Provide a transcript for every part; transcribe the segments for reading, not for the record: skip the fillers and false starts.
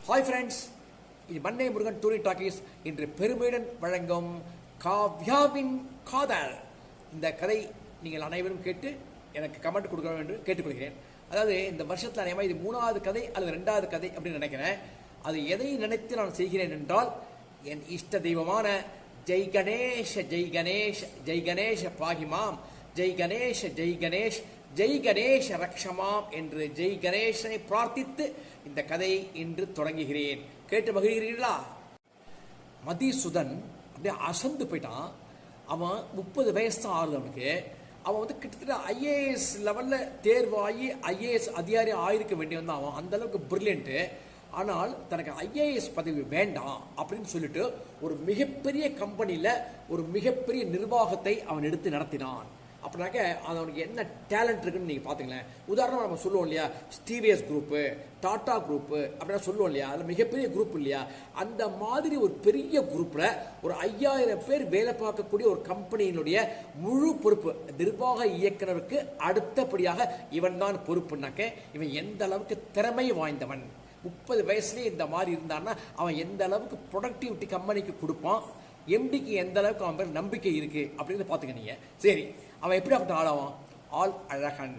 Hi friends, இது Mannai Murugan டூரி talkies இன்று பெருமையுடன் வழங்கும் காவ்யாவின் காதல். இந்த கதை நீங்கள் அனைவரும் கேட்டு எனக்கு கமெண்ட் கொடுக்க வேண்டும் என்று கேட்டுக்கொள்கிறேன். அதாவது இந்த வருஷத்தில் அநேகமாக இது 3வது கதை அல்லது 2வது கதை அப்படின்னு நினைக்கிறேன். அது எதை நினைத்து நான் செய்கிறேன் என்றால், என் இஷ்ட தெய்வமான ஜெய் கணேஷ் ஜெய் கணேஷ் ஜெய் கணேஷ பாகிமாம், ஜெய் கணேஷ் ஜெய் கணேஷ் ஜெய் கணேஷ ரக்ஷமாம் என்று ஜெய் கணேசனை பிரார்த்தித்து இந்த கதையை இன்று தொடங்குகிறேன். கேட்டு மகிழ்கிறீர்களா? மதிசுதன் அப்படியே அசந்து போயிட்டான். அவன் 30 வயசு தான் ஆகுது அவனுக்கு. அவன் வந்து கிட்டத்தட்ட ஐஏஎஸ் லெவலில் தேர்வாகி ஐஏஎஸ் அதிகாரி ஆயிருக்க வேண்டியவன் அவன். அந்த அளவுக்கு பிரில்லியன்ட்டு. ஆனால் தனக்கு ஐஏஎஸ் பதவி வேண்டாம் அப்படின்னு சொல்லிட்டு ஒரு மிகப்பெரிய கம்பெனியில் ஒரு மிகப்பெரிய நிர்வாகத்தை அவன் எடுத்து நடத்தினான். அப்படின்னாக்க அது அவனுக்கு என்ன டேலண்ட் இருக்குன்னு நீங்கள் பார்த்துங்களேன். உதாரணமாக நம்ம சொல்லுவோம் இல்லையா, டிவிஎஸ் குரூப்பு, டாடா குரூப்பு அப்படின்னா சொல்லுவோம் இல்லையா, அதில் மிகப்பெரிய குரூப் இல்லையா, அந்த மாதிரி ஒரு பெரிய குரூப்பில் ஒரு 5000 பேர் வேலை பார்க்கக்கூடிய ஒரு கம்பெனியினுடைய முழு பொறுப்பு நிர்வாக இயக்குனருக்கு அடுத்தபடியாக இவன் தான் பொறுப்புனாக்க இவன் எந்த அளவுக்கு திறமை வாய்ந்தவன். 30 வயசுலேயே இந்த மாதிரி இருந்தான்னா அவன் எந்த அளவுக்கு ப்ரொடக்டிவிட்டி கம்பெனிக்கு கொடுப்பான், எம்டிக்கு எந்த அளவுக்கு அவன் பேர் நம்பிக்கை இருக்குது அப்படின்னு பார்த்துக்க நீங்கள். சரி, அவன் எப்படி அப்படி ஆளாவான்? ஆள் அழகன்.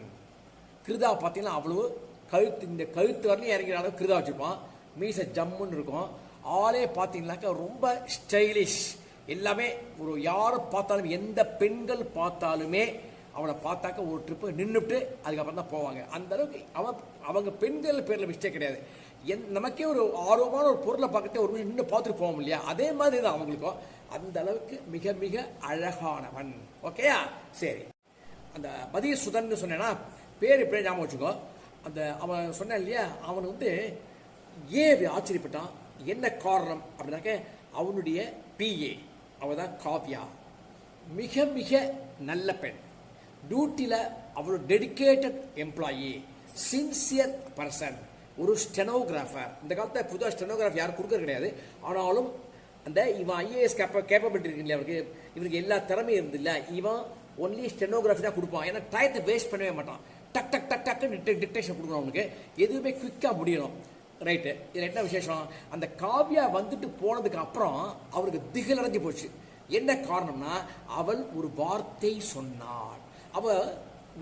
கிருதா பார்த்தீங்கன்னா அவ்வளவு இந்த கழுத்து வரலையும் இறங்கிற அளவுக்கு கிருதா வச்சுருப்பான். மீசை ஜம்முன்னு இருக்கும். ஆளே பார்த்தீங்கன்னாக்கா ரொம்ப ஸ்டைலிஷ். எல்லாமே ஒரு யாரை பார்த்தாலும் எந்த பெண்கள் பார்த்தாலுமே அவனை பார்த்தாக்க ஒரு ட்ரிப்பு நின்றுட்டு அதுக்கப்புறம் தான் போவாங்க. அந்த அளவுக்கு அவங்க பெண்கள் பேரில் மிஸ்டேக் கிடையாது. நமக்கே ஒரு ஆர்வமான ஒரு பொருளை பார்க்கட்டு ஒரு நின்று பார்த்துட்டு போவோம் இல்லையா, அதே மாதிரி தான் அவங்களுக்கும். அந்த அளவுக்கு மிக மிக அழகானவன். ஓகேயா? சரி, அந்த மதிசுதன் சொன்னேன்னா பேர் இப்படியே ஞாபகம் வச்சுக்கோ. அந்த அவன் சொன்னான் இல்லையா, அவன் வந்து ஏன் ஆச்சரியப்பட்டான், என்ன காரணம் அப்படின்னாக்க அவனுடைய பிஏ அவள் தான் காவ்யா. மிக மிக நல்ல பெண், டியூட்டியில் அவளோட டெடிக்கேட்டட் எம்ப்ளாயி, சின்சியர் பர்சன், ஒரு ஸ்டெனோகிராஃபர். இந்த காலத்தில் புதுவாக ஸ்டெனோகிராஃபர் யாரும் கொடுக்க கிடையாது. ஆனாலும் அந்த இவன் ஐஏஎஸ் கேப்பபிலிட்டி இருக்கு இல்லையா, இவனுக்கு எல்லா திறமையும் இருந்து இல்லை, இவன் ஒன்லி ஸ்டெனோகிராஃபி தான் கொடுப்பான். ஏன்னா டயத்தை வேஸ்ட் பண்ணவே மாட்டான். டக் டக் டக் டக்குன்னு டிக்டேஷன் கொடுக்கணும். அவனுக்கு எதுவுமே குவிக்காக முடியணும். ரைட்டு. இதில் என்ன விசேஷம், அந்த காவ்யா வந்துட்டு போனதுக்கு அப்புறம் அவருக்கு திகில் அடைஞ்சு போச்சு. என்ன காரணம்னா, அவள் ஒரு வார்த்தை சொன்னாள். அவள்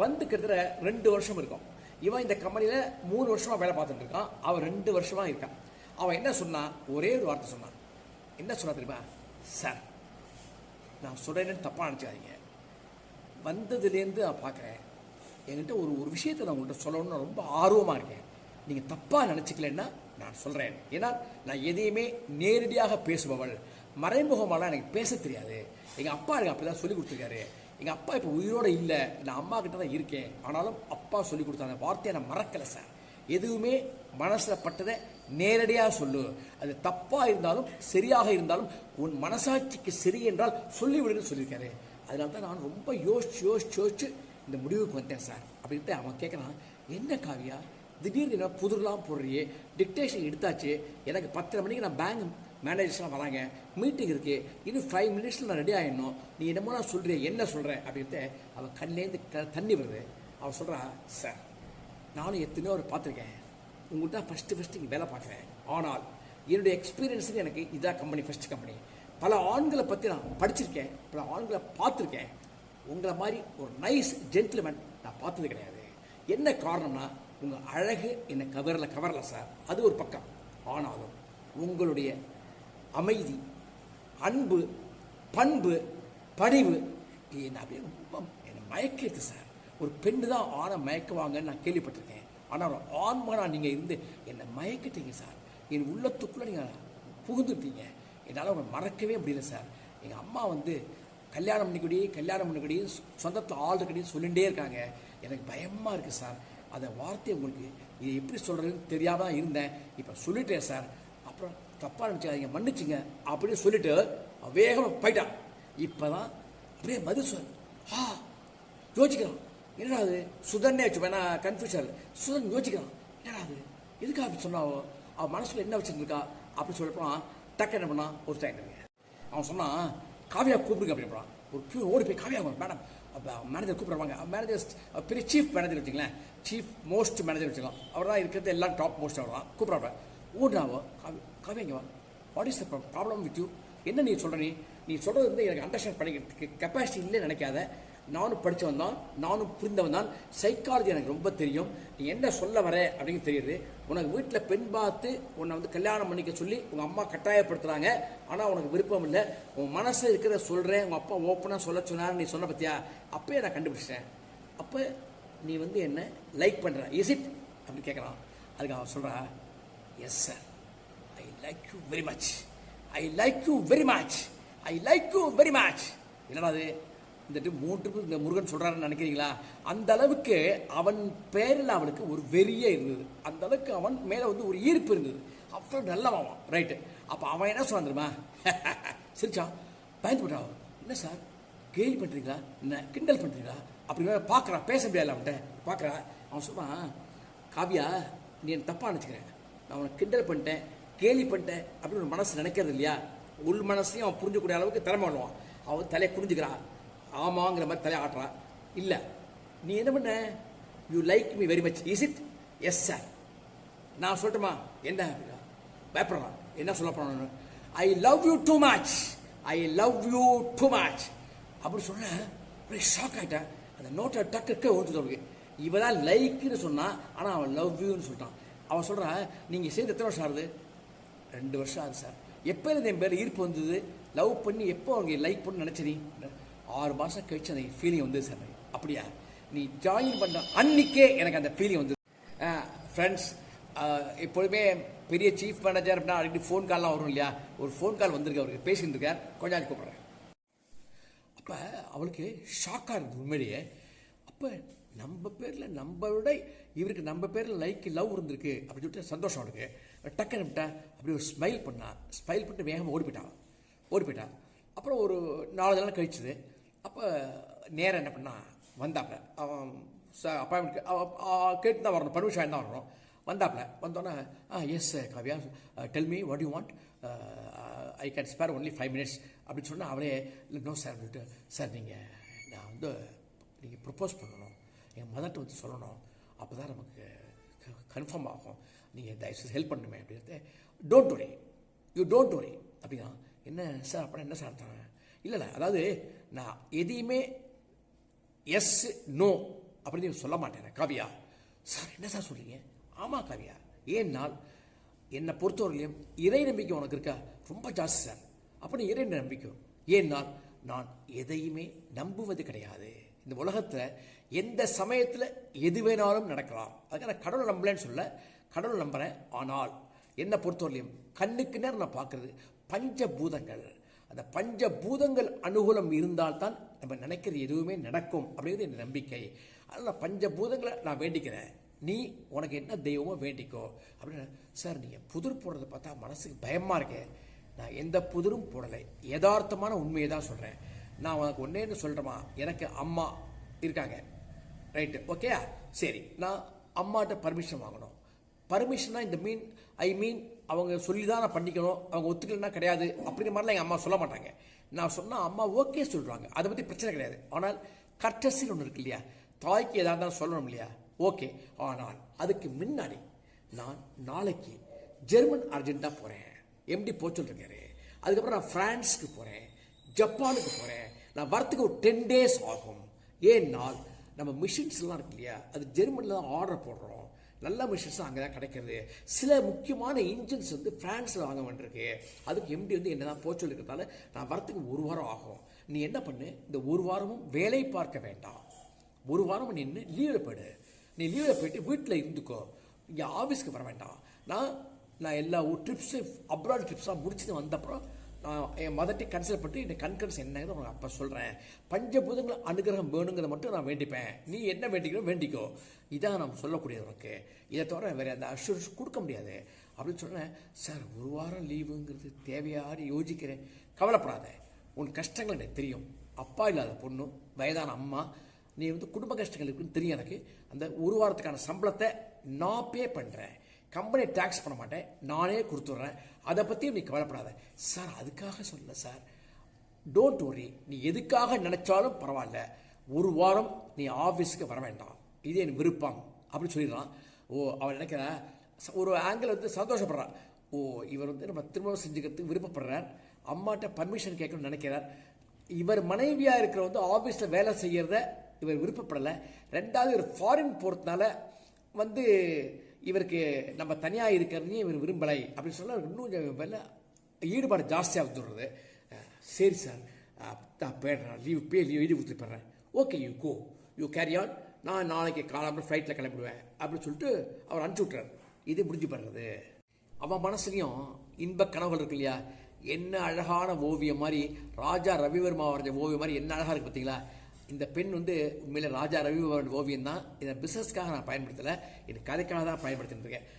வந்து கிட்டத்தட்ட 2 வருஷம் இருக்கும். இவன் இந்த கம்பெனியில் 3 வருஷமாக வேலை பார்த்துட்டு இருக்கான். அவன் 2 வருஷமாக இருக்கான். அவன் என்ன சொன்னான், ஒரே ஒரு வார்த்தை சொன்னான். என்ன சொன்னா தெரியுமா? சார், நான் சொல்கிறேன்னு தப்பாக நினச்சாதீங்க. வந்ததுலேருந்து நான் பார்க்குறேன், என்கிட்ட ஒரு விஷயத்தை நான் உங்கள்கிட்ட சொல்லணும்னு ரொம்ப ஆர்வமாக இருக்கேன். நீங்கள் தப்பாக நினச்சிக்கலன்னா நான் சொல்கிறேன். ஏன்னா நான் எதையுமே நேரடியாக பேசுபவள், மறைமுகமாலாம் எனக்கு பேச தெரியாது. எங்கள் அப்பா எனக்கு அப்படி தான் சொல்லி கொடுத்துருக்காரு. எங்கள் அப்பா இப்போ உயிரோடு இல்லை, நான் அம்மா கிட்ட தான் இருக்கேன். ஆனாலும் அப்பா சொல்லி கொடுத்த அந்த வார்த்தையை நான் மறக்கலை சார். எதுவுமே மனசில் பட்டதை நேரடியாக சொல்லு. அது தப்பாக இருந்தாலும் சரியாக இருந்தாலும் உன் மனசாட்சிக்கு சரி என்றால் சொல்லிவிடுன்னு சொல்லியிருக்காரு. அதனால தான் நான் ரொம்ப யோசிச்சு இந்த முடிவுக்கு வந்தேன் சார் அப்படின்ட்டு அவன் கேட்குறான். என்ன காவியா, திடீர்னு என்ன புதுலாம் போடுறியே, டிக்டேஷன் எடுத்தாச்சு, எனக்கு 10:30 மணிக்கு நான் பேங்க் மேனேஜர்ஸ்லாம் வராங்க, மீட்டிங் இருக்குது, இன்னும் 5 மினிட்ஸில் நான் ரெடி ஆகிடணும், நீ என்னமோ நான் சொல்கிறேன், என்ன சொல்கிறேன் அப்படின்ட்டு அவன் கண்ணிலேருந்து தண்ணி வருது. அவன் சொல்கிறா, சார், நானும் எத்தனையோ ஒரு பார்த்துருக்கேன், உங்கள்கிட்ட ஃபஸ்ட்டு இங்கே வேலை பார்க்குறேன். ஆனால் என்னுடைய எக்ஸ்பீரியன்ஸுக்கு எனக்கு இதான் கம்பெனி, ஃபஸ்ட்டு கம்பெனி. பல ஆண்களை பற்றி நான் படிச்சிருக்கேன், பல ஆண்களை பார்த்துருக்கேன். உங்களை மாதிரி ஒரு நைஸ் ஜென்டில்மேன் நான் பார்த்தது கிடையாது. என்ன காரணம்னா, உங்கள் அழகு என்னை கவரல சார், அது ஒரு பக்கம். ஆனாலும் உங்களுடைய அமைதி, அன்பு, பண்பு, பணிவு என்ன அப்படியே ரொம்ப என்னை மயக்கிடுது சார். ஒரு பெண்ணு தான் ஆணை மயக்குவாங்கன்னு நான் கேள்விப்பட்டிருக்கேன். ஆனால் ஒரு ஆண்மனா நீங்கள் இருந்து என்னை மயக்கிட்டீங்க சார். என் உள்ளத்துக்குள்ளே நீங்கள் புகுந்துட்டீங்க. என்னால் உங்களை மறக்கவே முடியல சார். எங்கள் அம்மா வந்து கல்யாணம் பண்ணிக்கடி சொந்தத்தில் ஆள் இருக்கடின்னு சொல்லிகிட்டே இருக்காங்க. எனக்கு பயமாக இருக்குது சார். அந்த வார்த்தையை உங்களுக்கு இதை எப்படி சொல்கிறதுன்னு தெரியாமல் தான் இருந்தேன். இப்போ சொல்லிட்டேன் சார். அப்புறம் தப்பாக நினச்சிக்காதீங்க, மன்னிச்சிங்க அப்படின்னு சொல்லிட்டு வேகமாக போயிட்டான். இப்போ தான் அப்படியே மதுசூதன் யோசிக்கிறான். என்னடா அது சுதன்னே வச்சு வேணா கன்ஃபியூஸ் ஆகுது. சுதன் யோசிக்கிறான், என்னடா அது எதுக்காக அப்படி சொன்னாவோ, அவன் மனசில் என்ன வச்சுருக்கா அப்படின்னு சொல்லிப்போம். டக்கு என்ன பண்ணான், ஒரு டைம் அவன் சொன்னான், காவியா கூப்பிடுங்க அப்படின்றான். ஒரு பியூர் ஓடி போய் காவியா மேடம் மேனேஜர் கூப்பிடுவாங்க. மேனேஜர் பெரிய சீஃப் மேனேஜர் வச்சுங்களேன், சீஃப் மோஸ்ட் மேனேஜர் வச்சுக்கலாம். அவர் தான் இருக்கிறது எல்லாம் டாப் மோஸ்ட். அவர் தான் கூப்பிட்றாங்க. ஓடுறாவோ காவியங்க வா, what is the problem with you? என்ன நீ சொல்கிற? நீ சொல்கிறது வந்து எனக்கு அண்டர்ஸ்டாண்ட் பண்ணிக்கிறதுக்கு கெப்பாசிட்டி இல்லைன்னு நினைக்காத. நானும் படித்தவன் தான், நானும் புரிந்தவன் தான், சைக்காலஜி எனக்கு ரொம்ப தெரியும். நீ என்ன சொல்ல வர அப்படின்னு தெரியுது. உனக்கு வீட்டில் பெண் பார்த்து உன்னை வந்து கல்யாணம் பண்ணிக்க சொல்லி உங்கள் அம்மா கட்டாயப்படுத்துகிறாங்க. ஆனால் உனக்கு விருப்பம் இல்லை. உன் மனசில் இருக்கிறத சொல்கிறேன், உங்கள் அப்பா ஓப்பனாக சொல்ல சொன்னார், நீ சொன்ன பற்றியா? அப்போயே நான் கண்டுபிடிச்சேன். அப்போ நீ வந்து என்ன லைக் பண்ணுற, இஸ் இட் அப்படின்னு கேட்குறான். அதுக்கு அவன் சொல்கிறா, yes sir, I like you very much, I like you very much, I like you very much. என்னடா அது இந்த 3 இந்த முருகன் சொல்கிறாருன்னு நினைக்கிறீங்களா? அந்த அளவுக்கு அவன் பேரில் அவனுக்கு ஒரு வெறியே இருந்தது. அந்த அளவுக்கு அவன் மேலே வந்து ஒரு ஈர்ப்பு இருந்தது. அவ்வளோ நல்லவன் ரைட்டு. அப்போ அவன் என்ன சொன்னான் தெரியுமா? சிரிச்சா, பயந்து போட்டா. என்ன சார் கேலி பண்ணுறீங்களா, என்ன கிண்டல் பண்ணுறீங்களா அப்படின்னு பார்க்குறான். பேச முடியாது அவன்கிட்ட பார்க்குறான். அவன் சொல்கிறான், காவியா நீ என்ன தப்பாக நினச்சிக்கிறேன், நான் அவனை கிண்டல் பண்ணிட்டேன், கேலி பண்ணிட்டேன் அப்படின்னு ஒரு மனசு நினைக்கிறது இல்லையா? உள் மனசையும் அவன் புரிஞ்சக்கூடிய அளவுக்கு திறமை பண்ணுவான். அவன் தலையை குனிஞ்சுக்கிறான், ஆமாங்கிற மாதிரி தலையை ஆட்டுறான். இல்லை, நீ என்ன பண்ண, you like me very much, is it? Yes sir. நான் சொல்லட்டுமா? என்ன பயப்படுறான். என்ன சொல்ல போறான்? ஐ love you too much, I love you too much அப்படி சொன்னேன். ஷாக் ஆகிட்டேன். அந்த நோட்டை டக்கு ஓட்டு தோணுது. இவன் தான் லைக்குன்னு சொன்னான், ஆனால் அவன் லவ் யூன்னு சொல்லிட்டான். அவன் சொல்கிறான், நீங்கள் சேர்ந்து எத்தனை வருஷம் ஆகுது? 2 வருஷம் ஆகுது சார். எப்போ இருந்து என் பேர் ஈர்ப்பு வந்தது, லவ் பண்ணி எப்போ அவங்க லைக் பண்ணு நினச்ச? நீ 6 மாதம் கழிச்சு அந்த ஃபீலிங் வந்தது சார். அப்படியா? நீ ஜாயின் பண்ண அன்னைக்கே எனக்கு அந்த ஃபீலிங் வந்தது. ஃப்ரெண்ட்ஸ், எப்பொழுதுமே பெரிய சீஃப் மேனேஜர் அப்படின்னா அடிக்கடி ஃபோன் கால்லாம் வரும் இல்லையா? ஒரு ஃபோன் கால் வந்திருக்கு, அவருக்கு பேசிட்டு இருக்கார். கொஞ்சம் நாள் கூப்பிட்றேன். அப்போ அவளுக்கு ஷாக்காக இருக்குது உண்மையிலேயே. அப்போ நம்ம பேரில் நம்மளோட இவருக்கு நம்ம பேரில் லைக் லவ் இருந்திருக்கு அப்படின்னு சொல்லிட்டு சந்தோஷம் அவனுக்கு. டக்குன்னு விட்டா அப்படி ஒரு ஸ்மைல் பண்ணான். ஸ்மைல் பண்ணிட்டு வேகமாக ஓடி போயிட்டான். அப்புறம் ஒரு 4 நாள் கழிச்சுது. அப்போ நேரம் என்ன பண்ணா வந்தாப்புல. அவன் அப்பாயின்மெண்ட் கேட்டு தான் வரணும், பர்மிஷன் தான் வரணும். வந்தோன்னே yes Kavya, tell me what you want, I can spare only 5 minutes அப்படின்னு சொன்னால் அவளே இல்லை நோ சார் அப்படின்ட்டு, சார் நான் வந்து நீங்கள் ப்ரப்போஸ் பண்ணணும், என் மதர்கிட்ட வந்து சொல்லணும், அப்போ தான் நமக்கு கன்ஃபார்ம் ஆகும், நீங்கள் தயவுசெய்து ஹெல்ப் பண்ணுமே அப்படின்ட்டு. Don't worry, you don't worry அப்படின்னா. என்ன சார் அப்படின்னா என்ன சார் அர்த்தம்? இல்லை, அதாவது நான் எதையுமே எஸ் நோ அப்படின்னு சொல்ல மாட்டேன் காவியா. சார் என்ன சார் சொல்கிறீங்க? ஆமாம் காவியா, ஏன்னால் என்னை பொறுத்தவரையிலையும் இறை நம்பிக்கை உனக்கு இருக்கா? ரொம்ப ஜாஸ்தி சார். அப்படி இறை நம்பிக்கை. ஏன்னால் நான் எதையுமே நம்புவது கிடையாது. இந்த உலகத்தில் எந்த சமயத்தில் எது வேணாலும் நடக்கலாம். அதுக்காக நான் கடவுளை நம்பலன்னு சொல்ல, கடவுளை நம்புகிறேன். ஆனால் என்னை பொறுத்தவரையிலையும் கண்ணுக்கு நேரம் நான் பார்க்குறது பஞ்சபூதங்கள். அந்த பஞ்சபூதங்கள் அனுகூலம் இருந்தால்தான் நம்ம நினைக்கிறது எதுவுமே நடக்கும் அப்படிங்கிறது என் நம்பிக்கை. அதனால் பஞ்சபூதங்களை நான் வேண்டிக்கிறேன். நீ உனக்கு என்ன தெய்வமோ வேண்டிக்கோ அப்படின்னு. சார் நீங்கள் புதிர் போடுறதை பார்த்தா மனசுக்கு பயமாக இருக்கேன். நான் எந்த புதிரும் போடலை, யதார்த்தமான உண்மையை தான் சொல்கிறேன். நான் உனக்கு ஒன்றேன்னு சொல்கிறேம்மா, எனக்கு அம்மா இருக்காங்க, ரைட்டு, ஓகே, சரி. நான் அம்மாட்ட பர்மிஷன் வாங்கணும். பர்மிஷன்னா இந்த ஐ மீன் அவங்க சொல்லி தான் நான் பண்ணிக்கணும், அவங்க ஒத்துக்கலைன்னா கிடையாது அப்படிங்கிற மாதிரிலாம் எங்கள் அம்மா சொல்ல மாட்டாங்க. நான் சொன்னால் அம்மா ஓகே சொல்கிறாங்க, அதை பற்றி பிரச்சனை கிடையாது. ஆனால் கர்டசின்னு ஒன்று இருக்கு இல்லையா? தாய்க்கு எதாக இருந்தாலும் சொல்லணும் இல்லையா? ஓகே. ஆனால் அதுக்கு முன்னாடி நான் நாளைக்கு ஜெர்மன் அர்ஜென்டா போகிறேன், எம்டி போச்சல் இருக்காரு. அதுக்கப்புறம் நான் ஃப்ரான்ஸுக்கு போகிறேன், ஜப்பானுக்கு போகிறேன். நான் வரத்துக்கு ஒரு 10 days ஆகும். ஏன்னால் நம்ம மிஷின்ஸ்லாம் இருக்கு இல்லையா, அது ஜெர்மனில் தான் ஆர்டர் போடுறோம். நல்ல மிஷின்ஸ் அங்கே தான் கிடைக்கிறது. சில முக்கியமான இன்ஜின்ஸ் வந்து ஃப்ரான்ஸில் வாங்க வேண்டியிருக்கு. அதுக்கு எம்டி வந்து என்ன தான் போச்சல் இருக்கிறதால நான் வரத்துக்கு 1 வாரம் ஆகும். நீ என்ன பண்ணு, இந்த 1 வாரமும் வேலை பார்க்க வேண்டாம், 1 வாரம் நின்று லீவில் போய்டு. நீ லீவில் போயிட்டு வீட்டில் இருந்துக்கோ, இங்கே ஆஃபீஸ்க்கு வர வேண்டாம். நான் எல்லா ட்ரிப்ஸு அப்ராட் ட்ரிப்ஸாக முடிச்சுட்டு வந்தப்புறம் நான் என் மதத்தை கன்சிடர் பண்ணி இந்த கன்கரன்ஸ் என்னங்கிறத உனக்கு அப்போ சொல்கிறேன். பஞ்சபூதங்களை அனுகிரகம் வேணுங்கிறத மட்டும் நான் வேண்டிப்பேன். நீ என்ன வேண்டிக்கணும் வேண்டிக்கோ. இதான் நம்ம சொல்லக்கூடியது உனக்கு. இதை தவிர வேறு அந்த அஷூரன்ஸ் கொடுக்க முடியாது அப்படின்னு சொல்கிறேன். சார் 1 வாரம் லீவுங்கிறது தேவையான்னு யோசிக்கிறேன். கவலைப்படாத, உன் கஷ்டங்கள் எனக்கு தெரியும். அப்பா இல்லாத பொண்ணு, வயதான அம்மா, நீ வந்து குடும்ப கஷ்டங்கள் இருக்குன்னு தெரியும் எனக்கு. அந்த 1 வாரத்துக்கான சம்பளத்தை நான் பே பண்ணுறேன். கம்பெனி டேக்ஸ் பண்ண மாட்டேன், நானே கொடுத்துட்றேன். அதை பற்றியும் நீ கவலைப்படாத. சார் அதுக்காக சொல்ல சார், டோன்ட் வரி, நீ எதுக்காக நினச்சாலும் பரவாயில்ல, 1 வாரம் நீ ஆஃபீஸுக்கு வர வேண்டாம், இது என் விருப்பம் அப்படின்னு சொல்லிடுறான். அவன் நினைக்கிறேன் ஒரு ஆங்கிள் வந்து சந்தோஷப்படுறான். ஓ, இவர் வந்து நம்ம திருமணம் செஞ்சுக்கிறதுக்கு விருப்பப்படுறார், அம்மாட்ட பர்மிஷன் கேட்கணும்னு நினைக்கிறார். இவர் மனைவியாக இருக்கிற வந்து ஆஃபீஸில் வேலை செய்கிறத இவர் விருப்பப்படலை. ரெண்டாவது இவர் ஃபாரின் போகிறதுனால வந்து இவருக்கு நம்ம தனியாக இருக்கிறதையும் இவர் விரும்பலை அப்படின்னு சொன்னால் இன்னும் வேலை ஈடுபாடு ஜாஸ்தியாக வந்துடுறது. சரி சார், நான் போயிடுறேன், லீவ் எழுதி கொடுத்துட்டு போடுறேன். Okay, you go, you carry on, நான் நாளைக்கு காலாமல் ஃப்ளைட்டில் கிளம்பிடுவேன் அப்படின்னு சொல்லிட்டு அவர் அனுப்பிச்சி விட்றாரு. இது முடிஞ்சு போடுறது. அவன் மனசுலையும் இன்ப கனவுகள் இருக்கு இல்லையா? என்ன அழகான ஓவியம் மாதிரி, ராஜா ரவிவர்மா வரைஞ்ச ஓவியம் மாதிரி என்ன அழகாக இருக்குது பார்த்தீங்களா? இந்த பெண் வந்து உண்மையில ராஜா ரவிவர்மா ஓவியம் தான். இதை பிஸ்னஸ்க்காக நான் பயன்படுத்தலை, இந்த கதைக்காக தான் பயன்படுத்திட்டு இருக்கேன்.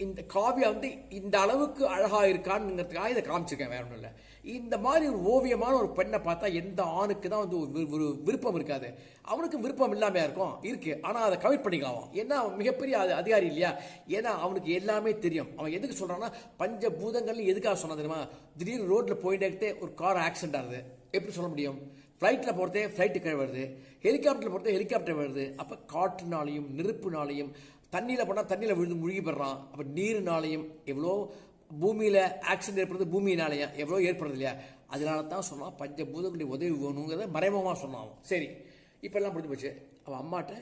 இந்த காவியா வந்து இந்த அளவுக்கு அழகாக இருக்கான்னுங்கிறதுக்காக இதை காமிச்சிருக்கேன், வேற ஒன்றும் இல்லை. இந்த மாதிரி ஒரு ஓவியமான ஒரு பெண்ணை பார்த்தா எந்த ஆணுக்கு தான் வந்து ஒரு விருப்பம் இருக்காது? அவனுக்கு விருப்பம் இல்லாமல் இருக்கு, ஆனால் அதை கமிட் பண்ணிக்கலாம். ஏன்னா அவன் மிகப்பெரிய அதிகாரி இல்லையா? ஏன்னா அவனுக்கு எல்லாமே தெரியும். அவன் எதுக்கு சொல்கிறான்னா, பஞ்சபூதங்கள்னு எதுக்காக சொன்னா தெரியுமா? திடீர்னு ரோட்டில் போயிட்டே ஒரு கார் ஆக்சிடென்ட் ஆகுது, எப்படி சொல்ல முடியும்? ஃப்ளைட்டில் போகிறதே ஃப்ளைட்டு கீழே வருது, ஹெலிகாப்டரில் போகிறதே ஹெலிகாப்டர் வருது. அப்போ காற்றுனாலையும் நெருப்புனாலையும், தண்ணியில் போனால் தண்ணியில் விழுந்து முழுகி போடுறான். அப்போ நீருனாலையும் எவ்வளோ, பூமியில் ஆக்சிடென்ட் ஏற்படுறது பூமியினாலையும் எவ்வளோ ஏற்படுறது இல்லையா? அதனால தான் சொன்னான் பஞ்சபூதங்களுடைய உதவி வேணுங்கிறத மறைமுகமாக சொன்னான். சரி, இப்போல்லாம் முடிஞ்சு போச்சு. அவன் அம்மாட்ட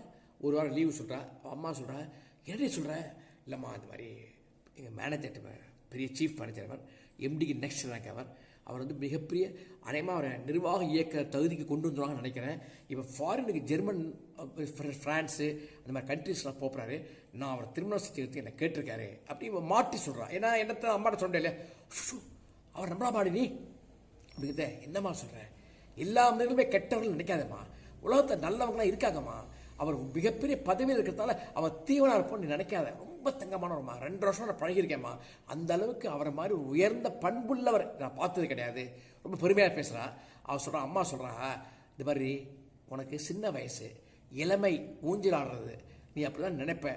ஒரு வாரம் லீவு சொல்கிறான். அவன் அம்மா சொல்கிறான், என்னடி சொல்கிறேன்? இல்லைம்மா, அந்த மாதிரி எங்கள் மேனேஜர், பெரிய சீஃப் மேனேஜர் அவர், எம்டிக்கு நெக்ஸ்ட் ரேங்க் அவர் வந்து மிகப்பெரிய அநேகமாக அவரை நிர்வாக இயக்க தகுதிக்கு கொண்டு வந்துடுவாங்கன்னு நினைக்கிறேன். இப்போ ஃபாரினுக்கு ஜெர்மன், ஃப்ரான்ஸு அந்த மாதிரி கண்ட்ரிஸ்லாம் போகிறாரு. நான் அவரை திருமணம் செஞ்சுக்கிறதுக்கு என்னை கேட்டிருக்காரு அப்படி இவன் மாற்றி சொல்கிறான். ஏன்னா என்னத்தை அம்மாட்ட சொன்னேன் இல்லையா, அவர் நம்மளா மாடி நீ அப்படிங்கிறத என்னம்மா சொல்கிறேன்? எல்லா மனிதர்களுமே கெட்டவர்கள் நினைக்காதம்மா, உலகத்தை நல்லவங்களாம் இருக்காங்கம்மா. அவர் மிகப்பெரிய பதவியில் இருக்கிறதால அவர் தீவனாக இருப்போம்னு நீ நினைக்காத. ரொம்ப தங்கமானவர்மா, 2 வருஷம் நான் பழகியிருக்கேம்மா. அந்த அளவுக்கு அவரை மாதிரி ஒரு உயர்ந்த பண்புள்ளவர் நான் பார்த்தது கிடையாது. ரொம்ப பெருமையாக பேசுகிறான். அவர் சொல்கிறான், அம்மா சொல்கிறா, இந்த மாதிரி உனக்கு சின்ன வயசு, இளமை ஊஞ்சல் ஆடுறது, நீ அப்படி தான் நினைப்ப.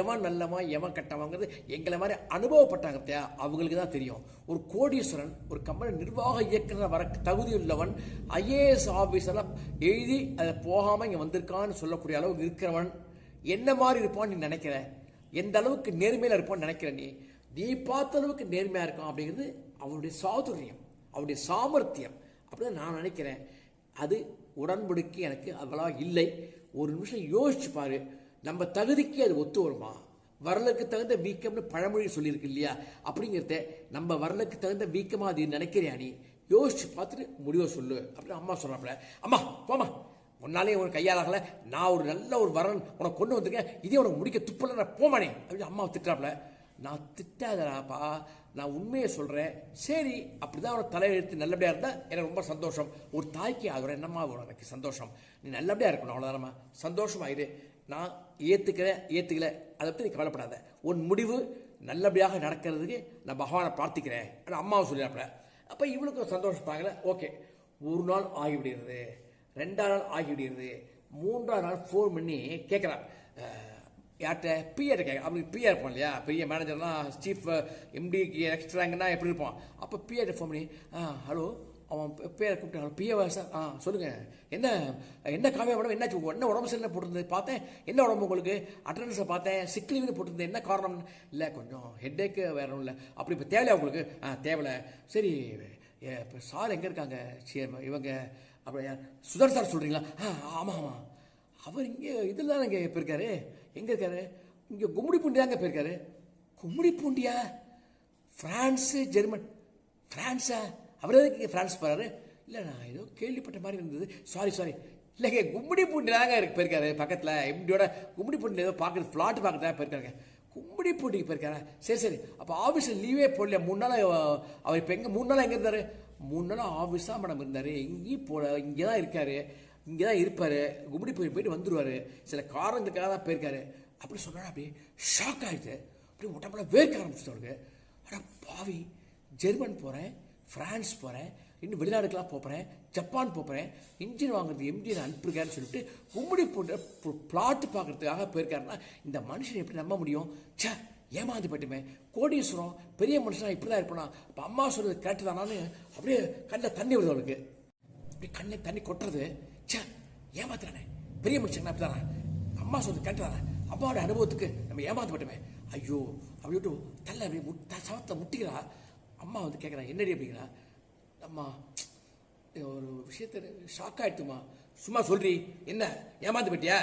எவன் நல்லவன் எவன் கட்டவங்கிறது எங்களை மாதிரி அனுபவப்பட்டாங்க பத்தியா, அவங்களுக்கு தான் தெரியும். ஒரு கோடீஸ்வரன், ஒரு கம்பெனி நிர்வாக இயக்குனர் வர தகுதி உள்ளவன், ஐஏஎஸ் ஆஃபீஸரெல்லாம் எழுதி அதை போகாமல் இங்கே வந்திருக்கான்னு சொல்லக்கூடிய அளவுக்கு இருக்கிறவன் என்ன மாதிரி இருப்பான்னு நீ நினைக்கிற? எந்த அளவுக்கு நேர்மையில் இருப்பான்னு நினைக்கிற? நீ பார்த்த அளவுக்கு நேர்மையாக இருக்கான் அப்படிங்கிறது அவனுடைய சாதுரியம், அவருடைய சாமர்த்தியம் அப்படின்னு நான் நினைக்கிறேன். அது உடன்படிக்கை எனக்கு அவ்வளோ இல்லை. ஒரு நிமிஷம் யோசிச்சு பாரு, நம்ம தகுதிக்கு அது ஒத்து வருமா? வரலுக்கு தகுந்த வீக்கம்னு பழமொழி சொல்லியிருக்கு இல்லையா? அப்படிங்கிறத நம்ம வரலுக்கு தகுந்த வீக்கமாக அது நினைக்கிறியா? நீ யோசிச்சு பார்த்துட்டு முடிவை சொல்லு அப்படின்னு அம்மா சொல்கிறாப்புல. அம்மா போமா, உன்னாலே உனக்கு கையாளாகல, நான் ஒரு நல்ல ஒரு வரன் உனக்கு கொண்டு வந்திருக்கேன், இதே உனக்கு முடிக்க துப்பல, நான் போமானே அப்படின்னு அம்மாவை திட்டுறாப்புல. நான் திட்டாதடாப்பா, நான் உண்மையை சொல்கிறேன். சரி, அப்படி தான் அவனை தலையெழுத்து நல்லபடியாக இருந்தால் எனக்கு ரொம்ப சந்தோஷம். ஒரு தாய்க்கு அதோட என்னம்மா வரும் எனக்கு சந்தோஷம்? நீ நல்லபடியாக இருக்கணும், அவ்வளோதானம்மா. சந்தோஷமாயிரு, நான் ஏற்றுக்கல, அதை பற்றி நீ கவலைப்படாத. உன் முடிவு நல்லபடியாக நடக்கிறதுக்கு நான் பகவானை பிரார்த்திக்கிறேன் ஆனால் அம்மாவை சொல்லிடாப்புல. அப்போ இவளுக்கும் சந்தோஷப்பாங்கல. ஓகே, ஒரு நாள் ஆகிவிடுகிறது, 2ஆம் நாள் ஆகிவிடுகிறது, 3ஆம் நாள் ஃபோன் பண்ணி கேட்குறான். யார்கிட்ட? பிஆர் கேட்க. அப்படி பிஆர் இருப்பான் இல்லையா, பெரிய மேனேஜர்லாம், சீஃப் எம்டிக்கு எக்ஸ்ட்ராங்கன்னா எப்படி இருப்பான். அப்போ பிஆர் ஃபோன் பண்ணி, ஹலோ, அவன் பேரை கூப்பிட்டு, பிஏவா சார்? சொல்லுங்கள், என்ன காவியா மேடம், என்னாச்சு? என்ன உடம்பு சரியில்லை போட்டிருந்தது பார்த்தேன், என்ன உடம்பு உங்களுக்கு? அட்டண்டன்ஸை பார்த்தேன், சிக் லீவ்னு போட்டிருந்தேன், என்ன காரணம்? இல்லை, கொஞ்சம் ஹெட்டேக்கு வேற ஒன்றும் இல்லை. அப்படி இப்போ தேவையா உங்களுக்கு? தேவையில்லை. சரி, இப்போ சார் எங்கே இருக்காங்க? இவங்க அப்படி சுதர் சார் சொல்கிறீங்களா? ஆமாம், அவர் இங்கே இதில் தான் இங்கே போயிருக்காரு. எங்கே இருக்காரு? இங்கே கும்மிடி பூண்டி தாங்க போயிருக்காரு. கும்மிடி பூண்டியா? France, German. ஃப்ரான்ஸா? அவர் எதுக்கு ஃப்ரான்ஸ் போகிறாரு? இல்லை, நான் ஏதோ கேள்விப்பட்ட மாதிரி இருந்தது. சாரி இல்லைங்க, கும்மிடி பூண்டி தாங்க போயிருக்காரு. பக்கத்தில் எம்டியோட கும்மிடி பூண்டி ஏதோ பார்க்குறது, ஃப்ளாட் பார்க்குறதா போயிருக்காருங்க. கும்மிடி பூண்டிக்கு போயிருக்காரா? சரி. அப்போ ஆஃபீஸில் லீவே போடலையா? 3 நாள் அவர் இப்போ எங்கே 3 நாளாக எங்கே இருந்தார்? 3 நாளாக ஆஃபீஸ் தான் மேடம் இருந்தார். எங்கேயும் போல, இங்கே தான் இருக்கார், இங்கே தான் இருப்பார். கும்மிடி போயிட்டு வந்துடுவார். சில காரணங்களுக்காக தான் போயிருக்காரு அப்படி சொன்னாலும் அப்படியே ஷாக் ஆகிடுது. அப்படி உடம்புல வேர்க்க ஆரம்பிச்சிட்டு அவருக்கு. ஆனால் பாவி, ஜெர்மன் போகிறேன், ஃப்ரான்ஸ் போகிறேன், இன்னும் வெளிநாடுக்கெல்லாம் போகிறேன், ஜப்பான் போகிறேன், இன்ஜின் வாங்குறது எம்டியை அனுப்பிருக்காருன்னு சொல்லிட்டு கும்மிடி போட்டு பிளாட்டு பார்க்குறதுக்காக போயிருக்காருன்னா இந்த மனுஷன் எப்படி நம்ப முடியும்? ஏமாந்து போயிட்டுமே, கோடீஸ்வரம் பெரிய மனுஷனா இப்படி தான் இருப்பானா? இப்போ அம்மா சொல்கிறது கரெக்டு தானான்னு அப்படியே கண்ணில் தண்ணி வருது அவளுக்கு. அப்படி கண்ணில் தண்ணி கொட்டுறது. ஏமாத்துறானே, பெரிய மனுஷன் அப்படி தானே, அம்மா சொல்றது கரெக்டு தானே, அம்மாவோட அனுபவத்துக்கு நம்ம ஏமாந்து போட்டுமே. ஐயோ, அப்படி விட்டு தள்ள அப்படி சவத்தை முட்டிக்கிறா. அம்மா வந்து கேட்குறா என்னடி அப்படிங்கிறா. அம்மா ஒரு விஷயத்த ஷாக் ஆகிடுத்துமா. சும்மா சொல்றி என்ன ஏமாந்து போயிட்டியா?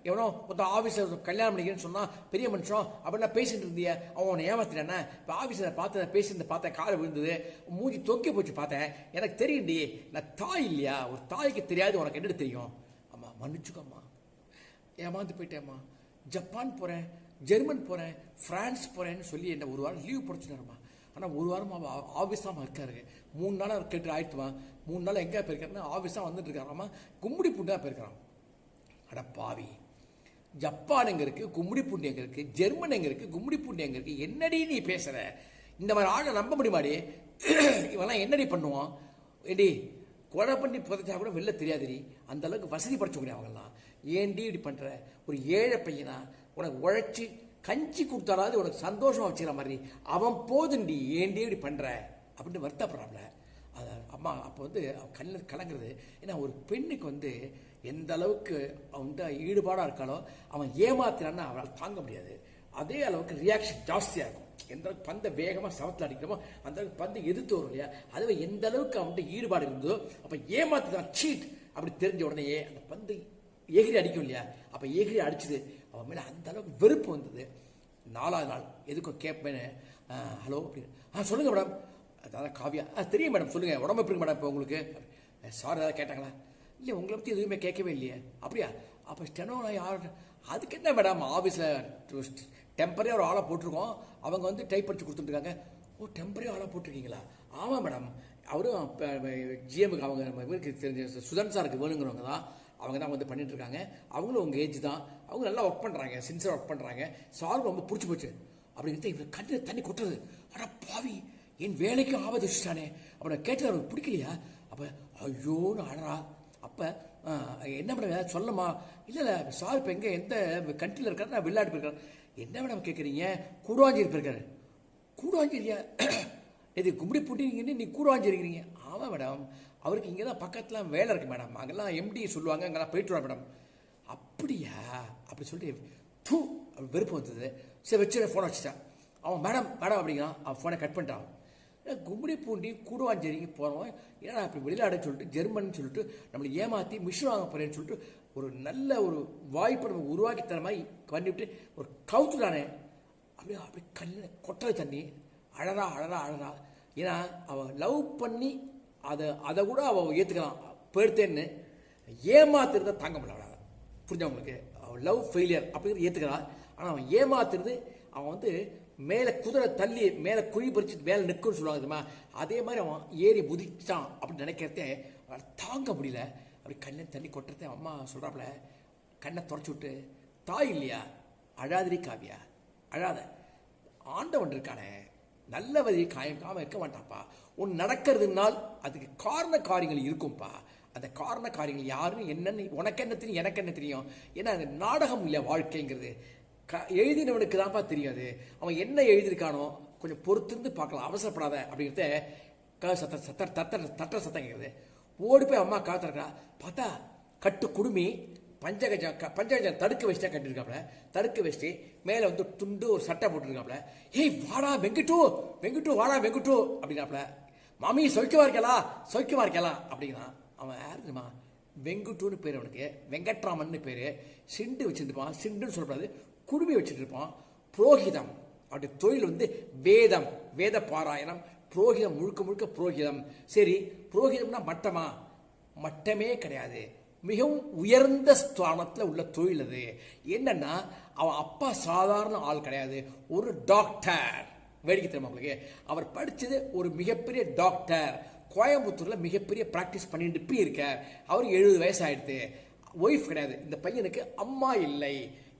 எவனோ மொத்தம் ஆஃபீஸில் கல்யாணம் பண்ணிக்கிறேன்னு சொன்னால் பெரிய மனுஷன் அப்படிலாம் பேசிட்டு இருந்திய அவன் உன்னை ஏமாத்திட்டானே. இப்போ ஆஃபீஸில் பேசிட்டு பார்த்தேன், காலை விழுந்தது, மூஞ்சி தொக்கி போச்சு பார்த்தேன். எனக்கு தெரியும்டி, நான் தாய் இல்லையா? ஒரு தாய்க்கு தெரியாது உனக்கு என்ன தெரியும்? அம்மா மன்னிச்சுக்கம்மா, ஏமாந்து போயிட்டேம்மா. ஜப்பான் போகிறேன், ஜெர்மன் போகிறேன், ஃப்ரான்ஸ் போகிறேன்னு சொல்லி என்ன ஒரு வாரம் லீவ் போடுச்சுனாருமா. ஆனால் ஒரு வாரமாக ஆஃபீஸ் தான் இருக்காரு. 3 நாளாக கேட்டு ஆயிடுத்துமா. 3 நாள் எங்கே போயிருக்காருன்னா ஆஃபீஸ் தான் வந்துட்டு இருக்காராம்மா. கும்முடி பூண்டு தான் போயிருக்கிறான். அட பாவி, ஜப்பான் எங்கே இருக்குது, கும்முடி பூண்டு எங்கே இருக்குது, ஜெர்மன் எங்கே இருக்குது, கும்முடி பூண்டு எங்கே இருக்குது? என்னடி நீ பேசுகிற? இந்த மாதிரி ஆளை நம்ப முடியுமாடி? இவெல்லாம் என்னடி பண்ணுவான்? ஏடி கொலை பண்ணி புதைச்சா கூட வெளில தெரியாதுடி. அந்த அளவுக்கு வசதி படைச்சவங்க அவங்கெல்லாம். ஏன்டி இப்படி பண்ணுற? ஒரு ஏழை பையனா உனக்கு உழைச்சி கஞ்சி கொடுத்தாலாவது உனக்கு சந்தோஷமாக வச்சுக்கிற மாதிரி அவன் போதுண்டி, ஏன்டி இப்படி பண்ணுற அப்படின்னு வருத்தப்படுறாப்ல. அதை அம்மா அப்போ வந்து கண்ணில் கலங்குறது. ஏன்னா ஒரு பெண்ணுக்கு வந்து எந்த அளவுக்கு அவன்கிட்ட ஈடுபாடாக இருக்காளோ, அவன் ஏமாத்தினான்னா அவளால் தாங்க முடியாது. அதே அளவுக்கு ரியாக்ஷன் ஜாஸ்தியாக இருக்கும். எந்த அளவுக்கு பந்தை வேகமாக சவத்தில் அடிக்கிறோமோ அந்த அளவுக்கு பந்தை எதிர்த்து வரும் இல்லையா? அதுவே எந்த அளவுக்கு அவன்கிட்ட ஈடுபாடு இருந்ததோ அப்போ ஏமாத்துதான் சீட் அப்படி தெரிஞ்ச உடனேயே அந்த பந்து எகிரி அடிக்கும் இல்லையா? அப்போ எகிரி அடிச்சுது. அவன் மேலே அந்த அளவுக்கு வெறுப்பு வந்தது. 4வது நாள் எதுக்கும் கேட்பேன்னு, ஹலோ அப்படின்னு, சொல்லுங்கள் மேடம். அதான் காவியா, தெரியும் மேடம், சொல்லுங்கள், உடம்பு எப்படி மேடம் இப்போ உங்களுக்கு? சார் ஏதாவது கேட்டாங்களா? இல்லை உங்களை பற்றி எதுவுமே கேட்கவே இல்லையே. அப்படியா? அப்போ ஸ்டெனோலாம் யார்? அதுக்கு என்ன மேடம், ஆஃபீஸில் டெம்பரரியாக ஒரு ஆளாக போட்டிருக்கோம், அவங்க வந்து டைப் படித்து கொடுத்துட்டுருக்காங்க. ஓ, டெம்பரரியாக ஆளாக போட்டிருக்கீங்களா? ஆமாம் மேடம், அவரும் ஜிஎம்முக்கு அவங்க இவருக்கு தெரிஞ்ச சுதன் சாருக்கு வேணுங்கிறவங்க தான், அவங்க தான் வந்து பண்ணிட்டு இருக்காங்க. அவங்களும் உங்கள் ஏஜ் தான், அவங்க நல்லா ஒர்க் பண்ணுறாங்க, சின்சியராக ஒர்க் பண்ணுறாங்க. சாருக்கு ரொம்ப பிடிச்சி போச்சு அப்படிங்கிறது இவர் கண்ணில் தண்ணி கொட்டுறது. ஆனால் பாவி, என் வேலைக்கும் ஆபத்து வச்சுட்டானே அப்போ கேட்டது அவருக்கு பிடிக்கலையா? அப்போ ஐயோன்னு அழறா. அப்போ என்ன மேடம் ஏதாவது சொல்லமா? இல்லை சார் இப்போ எங்கே எந்த கண்ட்ரியில் இருக்காரு? நான் வெளிநாட்டு போயிருக்காரு. என்ன மேடம் கேட்குறீங்க? கூடுவாஞ்சேரி போயிருக்காரு. கூடுவாஞ்சேரியா? இது கும்படி பூட்டிங்கன்னு நீ கூடுவாஞ்சேரி இருக்கிறீங்க? ஆமாம் மேடம், அவருக்கு இங்கே தான் பக்கத்தில் வேலை இருக்குது மேடம், அங்கெல்லாம் எம்டி சொல்லுவாங்க, அங்கெல்லாம் போயிட்டு வர மேடம். அப்படியா? அப்படி சொல்லிட்டு தூ வெறுப்பு வந்தது. சரி வச்சு ஃபோனை வச்சுட்டான். அவன் மேடம் மேடம் அப்படிங்கிறான். அவன் ஃபோனை கட் பண்ணிட்டான். கும்படி பூண்டி கூடுவாஞ்சேரிக்கு போகிறவன் ஏன்னா அப்படி வெளிநாடுன்னு சொல்லிட்டு ஜெர்மன் சொல்லிட்டு நம்மளை ஏமாற்றி மிஷின் வாங்க போகிறேன்னு சொல்லிட்டு ஒரு நல்ல ஒரு வாய்ப்பை நம்ம உருவாக்கி தர மாதிரி பண்ணிவிட்டு ஒரு கவுத்துடானே. அப்படியே அப்படி கல்லில் கொட்டது தண்ணி. அழறா அழறா அழறா. ஏன்னா அவன் லவ் பண்ணி அதை கூட அவள் ஏற்றுக்கலாம் போயிடுத்தேன்னு, ஏமாத்துறத தாங்க முடியல அவளால். புரிஞ்சா உங்களுக்கு? அவன் லவ் ஃபெயிலியர் அப்படிங்கிறது ஏற்றுக்கிறான். ஆனால் அவன் ஏமாத்துறது, அவன் வந்து மேலே குதிரை தள்ளி மேலே குழி பறிச்சு மேலே நிற்கும்னு சொல்லுவாங்க தெரியுமா? அதே மாதிரி அவன் ஏறி முதிச்சான் அப்படின்னு நினைக்கிறதே அவன் தாங்க முடியல. அப்படி கண்ணை தண்ணி கொட்டுறதே அம்மா சொல்கிறாப்புல, கண்ணை தொடச்சி விட்டு, தாய் இல்லையா, அழாதிரி காவியா, அழாத, ஆண்டவன் இருக்கானே, நல்ல வழி காயக்காம இருக்க மாட்டான்ப்பா. ஒன்று நடக்கிறதுனால் அதுக்கு காரண காரியங்கள் இருக்கும்ப்பா. அந்த காரண காரியங்கள் யாருன்னு என்னன்னு உனக்கு என்ன தெரியும், எனக்கு என்ன தெரியும்? ஏன்னா அந்த நாடகம் இல்லை வாழ்க்கைங்கிறது. எழுதினவனுக்கு தான்ப்பா தெரியாது. அவன் என்ன எழுதியிருக்கானோ கொஞ்சம் பொறுத்திருந்து பார்க்கலாம், அவசரப்படாத அப்படிங்கிறத தட்ட சத்தம் கேட்குறது. ஓடி போய் அம்மா காத்திருக்கா. பார்த்தா கட்டு குடுமி பஞ்சகஜம் தடுக்க வச்சுட்டா கட்டிருக்காப்புல. தடுக்க வச்சுட்டு மேலே வந்து துண்டு ஒரு சட்டை போட்டுருக்காப்புல. ஏய் வாடா வெங்கட்டு, வெங்கட்டு வாடா வெங்கட்டு அப்படின்னாப்புல. மாமி சௌக்கியமா இருக்கலாம் அப்படிங்கிறான். அவன் யாருமா? வெங்குட்டுன்னு பேர் அவனுக்கு, வெங்கட்ராமன் பேர். சிண்டு வச்சுருப்பான், சிண்டுன்னு சொல்லக்கூடாது, குடுமி வச்சுட்டு இருப்பான். புரோகிதம் அப்படி தொழில் வந்து வேதம், வேத பாராயணம், புரோகிதம், முழுக்க முழுக்க புரோகிதம். சரி, புரோகிதம்னா மட்டமா? மட்டமே கிடையாது, மிகவும் உயர்ந்த ஸ்தானத்தில் உள்ள தொழில் அது. என்னன்னா அவன் அப்பா சாதாரண ஆள் கிடையாது, ஒரு டாக்டர். வேடிக்கை தெரியுமா உங்களுக்கு? அவர் படித்தது ஒரு மிகப்பெரிய டாக்டர், கோயம்புத்தூரில் மிகப்பெரிய ப்ராக்டிஸ் பண்ணிட்டு இருக்கார். அவருக்கு 70 வயசு ஆயிடுது. ஒய்ஃப் கிடையாது. இந்த பையனுக்கு அம்மா இல்லை.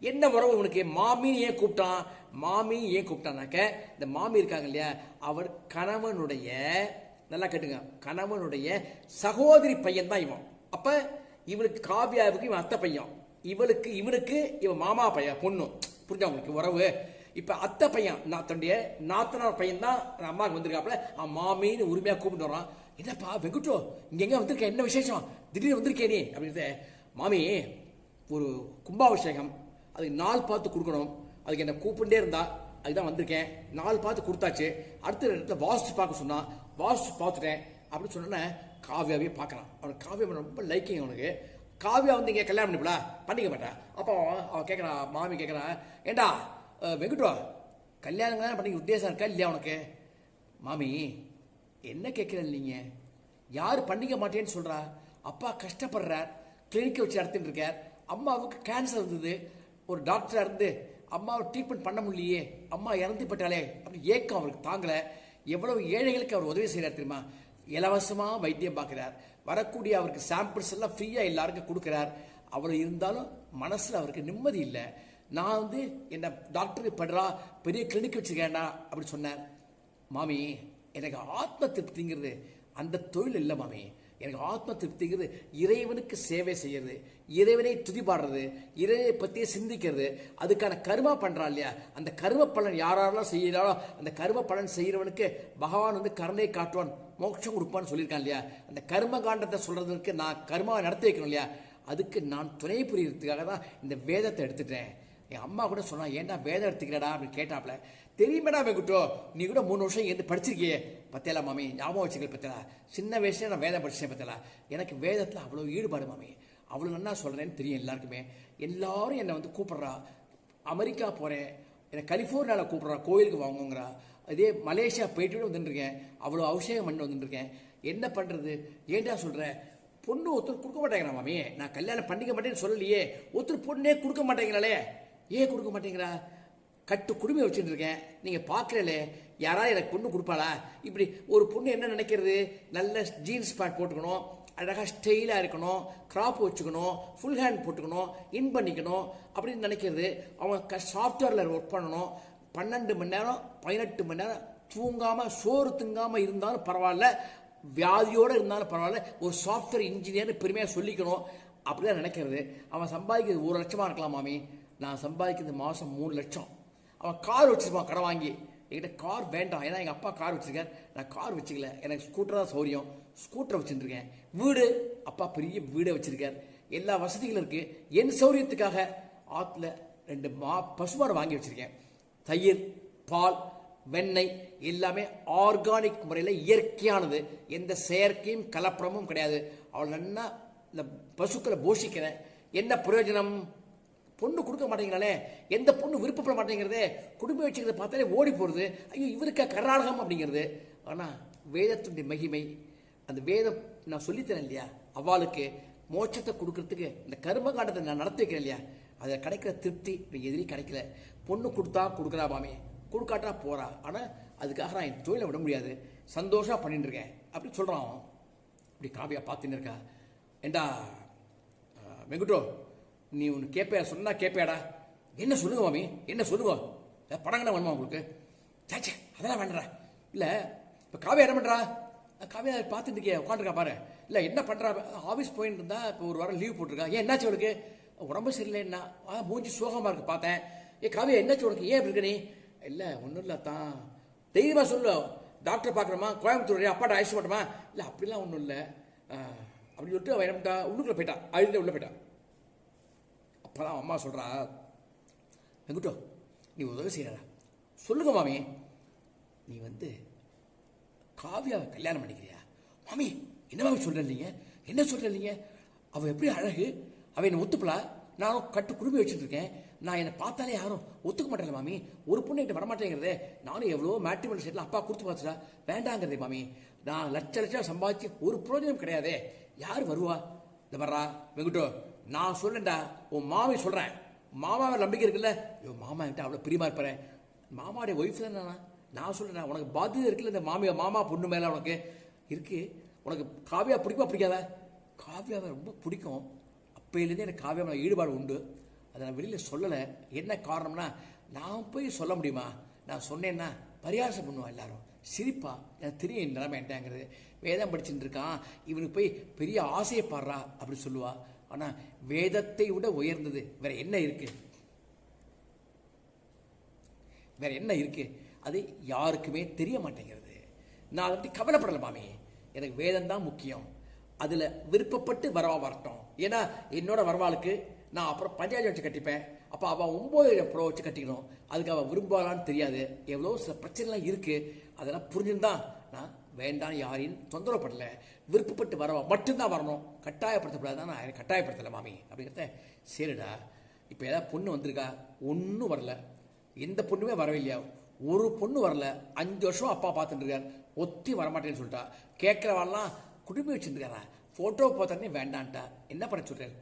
என்ன உறவு உனக்கு? மாமின்னு ஏன் கூப்பிட்டான்? மாமி ஏன் கூப்பிட்டானாக்க, இந்த மாமி இருக்காங்க இல்லையா, அவர் கணவனுடைய, நல்லா கேட்டுங்க, கணவனுடைய சகோதரி பையன் தான் இவன். அப்போ இவனுக்கு காவியாவுக்கு இவன் அத்தை பையன், இவனுக்கு இவன் மாமா பையன் பொண்ணு. புரிஞ்சா உங்களுக்கு உறவு? இப்போ அத்தை பையன் தன்னுடைய நாத்தனார் பையன் தான் அம்மாவுக்கு வந்திருக்காப்புல. அவன் மாமின்னு உரிமையாக கூப்பிட்டு வரான். என்னப்பா வெங்குட்டோ இங்கே எங்கே வந்திருக்க, என்ன விசேஷம், திடீர்னு வந்திருக்கே நீ அப்படின்ட்டு. மாமி ஒரு கும்பாபிஷேகம், அதுக்கு நாள் பார்த்து கொடுக்கணும், அதுக்கு என்னை கூப்பிட்டே இருந்தா அதுதான் வந்திருக்கேன். 4 பார்த்து கொடுத்தாச்சு. அடுத்த இடத்துல வாஸ்து பார்க்க சொன்னான். வாஸ்து பார்த்துட்டேன் அப்படின்னு சொன்னோன்னே காவியாவே பார்க்குறான். அவனுக்கு காவியா ரொம்ப லைக்கிங். அவனுக்கு காவியா வந்து இங்கே கல்யாணம் பண்ணிப்படா பண்ணிக்க மாட்டான். அப்போ அவன் கேட்குறான், மாமி கேட்குறான், ஏண்டா வெங்கட்வா கல்யாணம் பண்ணிக்க உத்தேசம் இருக்கா இல்லையா உனக்கு? மாமி என்ன கேட்குற நீங்கள், யார் பண்ணிக்க மாட்டேன்னு சொல்கிறா? அப்பா கஷ்டப்படுறார், கிளினிக்கை வச்சு நடத்திட்டு இருக்கார். அம்மாவுக்கு கேன்சர் இருந்தது, ஒரு டாக்டராக இருந்து அம்மாவை ட்ரீட்மெண்ட் பண்ண முடியலையே, அம்மா இறந்து போட்டாலே அப்படி ஏக்கம் அவருக்கு தாங்கலை. எவ்வளவு ஏழைகளுக்கு அவர் உதவி செய்கிறார் தெரியுமா? இலவசமாக வைத்தியம் பார்க்குறார். வரக்கூடிய அவருக்கு சாம்பிள்ஸ் எல்லாம் ஃப்ரீயாக எல்லாருக்கும் கொடுக்குறார். அவர் இருந்தாலும் மனசில் அவருக்கு நிம்மதி இல்லை. நான் வந்து என்ன டாக்டருக்கு படுறா பெரிய கிளினிக் வச்சுருக்கேன்டா அப்படி சொன்னார். மாமி எனக்கு ஆத்ம திருப்திங்கிறது அந்த தொழில் இல்லை மாமி. எனக்கு ஆத்ம திருப்திங்கிறது இறைவனுக்கு சேவை செய்யறது, இறைவனை துதிபாடுறது, இறைவனை பற்றியே சிந்திக்கிறது. அதுக்கான கர்மா பண்ணுறான் இல்லையா, அந்த கர்ம பலன் யாரெல்லாம் செய்கிறாரோ அந்த கர்ம பலன் செய்கிறவனுக்கு பகவான் வந்து கருணை காட்டுவான், மோட்சம் கொடுப்பான்னு சொல்லியிருக்கான் இல்லையா. அந்த கர்ம காண்டத்தை சொல்கிறதுக்கு நான் கர்மாவை நடத்தி வைக்கணும் இல்லையா, அதுக்கு நான் துணை புரியறதுக்காக தான் இந்த வேதத்தை எடுத்துட்டேன். என் அம்மா கூட சொன்னா, ஏன்டா வேதம் எடுத்துக்கிறடா அப்படின்னு கேட்டாப்ல. தெரியுமேடா வெங்கட்டோ, நீ கூட 3 வருஷம் இருந்து படிச்சிருக்கியே பத்தியலா மாமி, ஞாபகம் வச்சுக்கல பத்தியலா, சின்ன வயசுல நான் வேதம் படிச்சேன் பத்தியலா. எனக்கு வேதத்தில் அவ்வளோ ஈடுபாடு மாமி, அவ்வளோ நல்லா சொல்கிறேன்னு தெரியும் எல்லாருக்குமே. எல்லாரும் என்னை வந்து கூப்பிட்றா, அமெரிக்கா போகிறேன், என்னை கலிஃபோர்னியாவில் கூப்பிட்றா கோயிலுக்கு வாங்குங்கிறா. அதே மலேசியா போயிட்டு வந்துட்டுருக்கேன், அவ்வளோ அபிஷேகம் பண்ணி வந்துட்டுருக்கேன். என்ன பண்ணுறது, ஏன்டா சொல்கிறேன், பொண்ணு ஒருத்தர் கொடுக்க மாட்டேங்கிறா மாமி. நான் கல்யாணம் பண்ணிக்க மாட்டேன்னு சொல்லலையே, ஒருத்தர் பொண்ணே கொடுக்க மாட்டேங்கிறாளே. ஏன் கொடுக்க மாட்டேங்கிறா? கட்டு குடும்பம் வச்சுட்டு இருக்கேன், நீங்கள் பார்க்குறலே யாராவது எனக்கு பொண்ணு கொடுப்பாளா? இப்படி ஒரு பொண்ணு என்ன நினைக்கிறது, நல்ல ஜீன்ஸ் பேண்ட் போட்டுக்கணும், அழகாக ஸ்டைலாக இருக்கணும், கிராப் வச்சுக்கணும், ஃபுல் ஹேண்ட் போட்டுக்கணும், இன் பண்ணிக்கணும் அப்படின்னு நினைக்கிறது. அவங்க சாஃப்ட்வேரில் ஒர்க் பண்ணணும், 12 மணி நேரம் 18 மணி நேரம் தூங்காமல் சோறு திங்காமல் இருந்தாலும் பரவாயில்ல, வியாதியோடு இருந்தாலும் பரவாயில்ல, ஒரு சாஃப்ட்வேர் இன்ஜினியர்னு பெருமையாக சொல்லிக்கணும் அப்படிதான் நினைக்கிறது. அவன் சம்பாதிக்கிறது 1 லட்சமாக இருக்கலாம் மாமி, நான் சம்பாதிக்கிறது மாதம் 3 லட்சம். அவன் கார் வச்சுருப்பான் கடன் வாங்கி. என்கிட்ட கார் வேண்டாம், ஏன்னா எங்கள் அப்பா கார் வச்சுருக்கார், நான் கார் வச்சுக்கல, எனக்கு ஸ்கூட்டர் தான் சௌரியம், ஸ்கூட்டரை வச்சுருக்கேன். வீடு, அப்பா பெரிய வீடை வச்சுருக்கார், எல்லா வசதிகளும் இருக்குது. என் சௌரியத்துக்காக ஆற்றுல 2 பசுமாடு வாங்கி வச்சுருக்கேன். தயிர், பால், வெண்ணெய் எல்லாமே ஆர்கானிக் முறையில் இயற்கையானது, எந்த செயற்கையும் கலப்படமும் கிடையாது. அவள் நல்லா இந்த பசுக்களை போஷிக்கிறேன். என்ன பிரயோஜனம்? பொண்ணு கொடுக்க மாட்டேங்கிறாளே, எந்த பொண்ணு விருப்பப்பட மாட்டேங்கிறதே, குடும்பம் வச்சுக்கிறத பார்த்தாலே ஓடி போகிறது, ஐயோ இவருக்கா கர்நாடகம் அப்படிங்கிறது. ஆனால் வேதத்துடைய மகிமை, அந்த வேதம் நான் சொல்லித்தரேன் இல்லையா, அவளுக்கு மோட்சத்தை கொடுக்கறதுக்கு இந்த கர்ம காண்டத்தை நான் நடத்தி வைக்கிறேன் இல்லையா, அதில் கிடைக்கிற திருப்தி எதிரி கிடைக்கல. பொண்ணு கொடுத்தா கொடுக்குறா மாமி, கொடுக்காட்டா போகிறா. ஆனால் அதுக்காக நான் என் தொழிலை விட முடியாது, சந்தோஷமாக பண்ணிட்டு இருக்கேன் அப்படி சொல்கிறான். அப்படி காவியா பார்த்துன்னு இருக்கா. ஏண்டா வெங்கட்டோ, நீ ஒன்று கேட்பையா, சொன்னா கேட்பையாடா? என்ன சொல்லுங்க மாமி, என்ன சொல்லுங்க, படங்கண்ணா வேணுமா உங்களுக்கு? சாச்சே அதெல்லாம் வேண்டா. இல்லை இப்போ காவியா என்ன பண்ணுறா? காவியா பார்த்துட்டு இருக்கே, உட்காந்துருக்கா பாரு. இல்லை என்ன பண்ணுறா, ஆஃபீஸ் போயிட்டு இருந்தா இப்போ ஒரு வாரம் லீவ் போட்டிருக்கா. ஏன் என்னாச்சு அவளுக்கு? உடம்பு சரியில்லைன்னா மூஞ்சி சோகமாக இருக்கு பார்த்தேன். காவியா என்னாச்சு உனக்கு, ஏன் இப்படி இருக்க நீ? இல்லை ஒன்றும் இல்லை தான், தைரியமாக சொல்லு, டாக்டர் பார்க்குறோமா, கோயம்புத்தூர் அப்பாட்ட அழைச்சி மாட்டோமா? இல்லை அப்படிலாம் ஒன்றும் இல்லை அப்படி சொல்லிட்டு அவன் என்ன உள்ளுக்குள்ளே போயிட்டா, அழுத உள்ளே போயிட்டான். அப்போதான் அம்மா சொல்கிறா, வெங்கட்டோ நீ உதவி செய்யறா, சொல்லுங்க மாமி, நீ வந்து காவியாவை கல்யாணம் பண்ணிக்கிறியா? மாமி என்ன மாமி சொல்கிறீங்க, என்ன சொல்கிறீங்க? அவள் எப்படி அழகு, அவள் என்னை ஒத்துப்பலா, நானும் கட்டு குடும்பம் வச்சுட்டு இருக்கேன், நான் என்னை பார்த்தாலே யாரும் ஒத்துக்க மாட்டேன் மாமி, ஒரு பொண்ணு என்கிட்ட வரமாட்டேங்கிறதே, நானும் எவ்வளோ மேட்ரிமோனியல் சைட்டில் அப்பா கொடுத்து பார்த்துட்டா வேண்டாங்கிறதே மாமி, நான் லட்சம் சம்பாதிச்சு ஒரு பிரயோஜனம் கிடையாதே, யார் வருவா? இந்த வர்றா வெங்கட்டோ, நான் சொல்லேன்டா, உன் மாமி சொல்கிறேன், மாமாவை நம்பிக்கை இருக்குல்ல, ஐயோ மாமா என்கிட்ட அவ்வளோ பிரியமா இருப்பாரு, மாமாவுடைய ஒய்ஃப் தானே, நான் சொல்கிறேன் உனக்கு பாத்தியதை இருக்குல்ல, இந்த மாமா பொண்ணு மேலே உனக்கு இருக்கு, உனக்கு காவியா பிடிக்குமா பிடிக்காத? காவியாவை ரொம்ப பிடிக்கும், அப்போலேருந்தே எனக்கு காவியா மேலே ஈடுபாடு உண்டு, அதை நான் வெளியில் சொல்லலை. என்ன காரணம்னா, நான் போய் சொல்ல முடியுமா? நான் சொன்னேன்னா பரிகாசம் பண்ணுவான், எல்லாரும் சிரிப்பா, எனக்கு தெரியும் என் நிலைமை என்னங்கிறது. வேதம் படிச்சுட்டு இருக்கான், இவனுக்கு போய் பெரிய ஆசையை பாடுறா அப்படி சொல்லுவா. ஆனால் வேதத்தை விட உயர்ந்தது வேற என்ன இருக்கு? வேற என்ன இருக்கு? அது யாருக்குமே தெரிய மாட்டேங்கிறது. நான் அதை பற்றி கவலைப்படலை மாமி, எனக்கு வேதம் தான் முக்கியம், அதில் விருப்பப்பட்டு வரவா வரட்டும். ஏன்னா என்னோட வரவாளுக்கு நான் அப்புறம் பஞ்சாயத்து வச்சு கட்டிப்பேன், அப்போ அவள் 9 புடவை வச்சு கட்டிக்கணும். அதுக்கு அவள் விரும்பலான்னு தெரியாது. எவ்வளோ சில பிரச்சனைலாம் இருக்குது. அதெல்லாம் புரிஞ்சுருந்தான் நான் வேண்டாம், யாரையும் தொந்தரவு பண்ணல, விருப்பப்பட்டு வரவா மட்டும்தான் வரணும், கட்டாயப்படுத்தப்படாதான். நான் கட்டாயப்படுத்தலை மாமி அப்படிங்கிறத. சரிடா, இப்போ ஏதாவது பொண்ணு வந்திருக்கா? ஒன்றும் வரல, எந்த பொண்ணுமே வரவே இல்லையா? ஒரு பொண்ணு வரல. 5 வருஷம் அப்பா பார்த்துட்டு இருக்காரு, ஒத்தி வரமாட்டேன்னு சொல்லிட்டா. கேட்குறவாள்லாம் குடும்பம் வச்சுருக்காரா, ஃபோட்டோ பார்த்தானே வேண்டான்ட்டா. என்ன பண்ண சொல்கிறார்?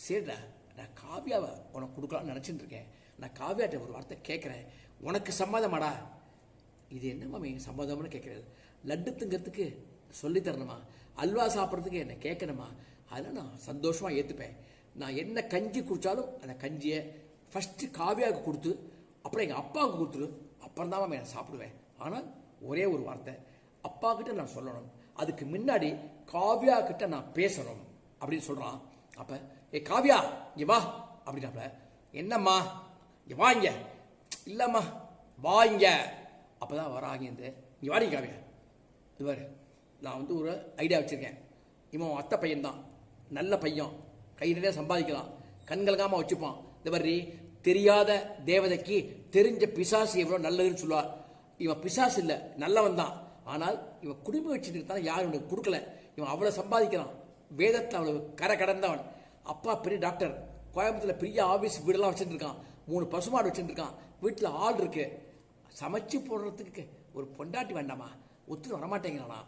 சரிடா, நான் காவியாவை உனக்கு கொடுக்கலான்னு நினச்சிட்டு இருக்கேன். நான் காவியாட்ட ஒரு வார்த்தை கேட்குறேன், உனக்கு சம்மதமாடா? இது என்ன மாமி சம்மதம்னு கேட்குறது? லட்டு திங்கிறதுக்கு சொல்லித்தரணுமா? அல்வா சாப்பிட்றதுக்கு என்னை கேட்கணுமா? அதெல்லாம் நான் சந்தோஷமாக ஏற்றுப்பேன். நான் என்ன கஞ்சி குடித்தாலும் அந்த கஞ்சியை ஃபஸ்ட்டு காவியாவுக்கு கொடுத்து அப்புறம் எங்கள் அப்பாவுக்கு கொடுத்துரு, அப்புறம் தான் நான் சாப்பிடுவேன். ஆனால் ஒரே ஒரு வார்த்தை, அப்பா கிட்ட நான் சொல்லணும், அதுக்கு முன்னாடி காவியா கிட்ட நான் பேசணும் அப்படின்னு சொல்கிறான். அப்போ காவியா இங்கே வா அப்படின்னாப்ப. என்னம்மா இங்கே வாங்க? இல்லைம்மா வாங்க. அப்போ தான் வராங்க. இங்கே வாடி காவியா, இது பாரு, நான் ஒரு ஐடியா வச்சுருக்கேன். இவன் அத்தை பையன்தான், நல்ல பையன், கை நிறைய சம்பாதிக்கலாம், கண்கலங்காமல் வச்சுப்பான். இந்த மாதிரி தெரியாத தேவதைக்கு தெரிஞ்ச பிசாசு எவ்வளோ நல்லதுன்னு சொல்லுவார். இவன் பிசாசு இல்லை, நல்லவன் தான். ஆனால் இவன் குடும்பம் வச்சுட்டு இருந்தாலும் யாரும் இவனுக்கு கொடுக்கல. இவன் அவ்வளோ சம்பாதிக்கிறான், வேதத்தை அவ்வளோ கரை கடந்தவன். அப்பா பெரிய டாக்டர், கோயம்புத்தூரில் பெரிய ஆஃபீஸ் வீடெல்லாம் வச்சுட்டு இருக்கான், 3 பசுமாடு வச்சுட்டு இருக்கான், வீட்டில் ஆள் இருக்கு. சமைச்சு போடுறதுக்கு ஒரு பொண்டாட்டி வேண்டாமா? ஒத்துட்டு வரமாட்டேங்கிறானா?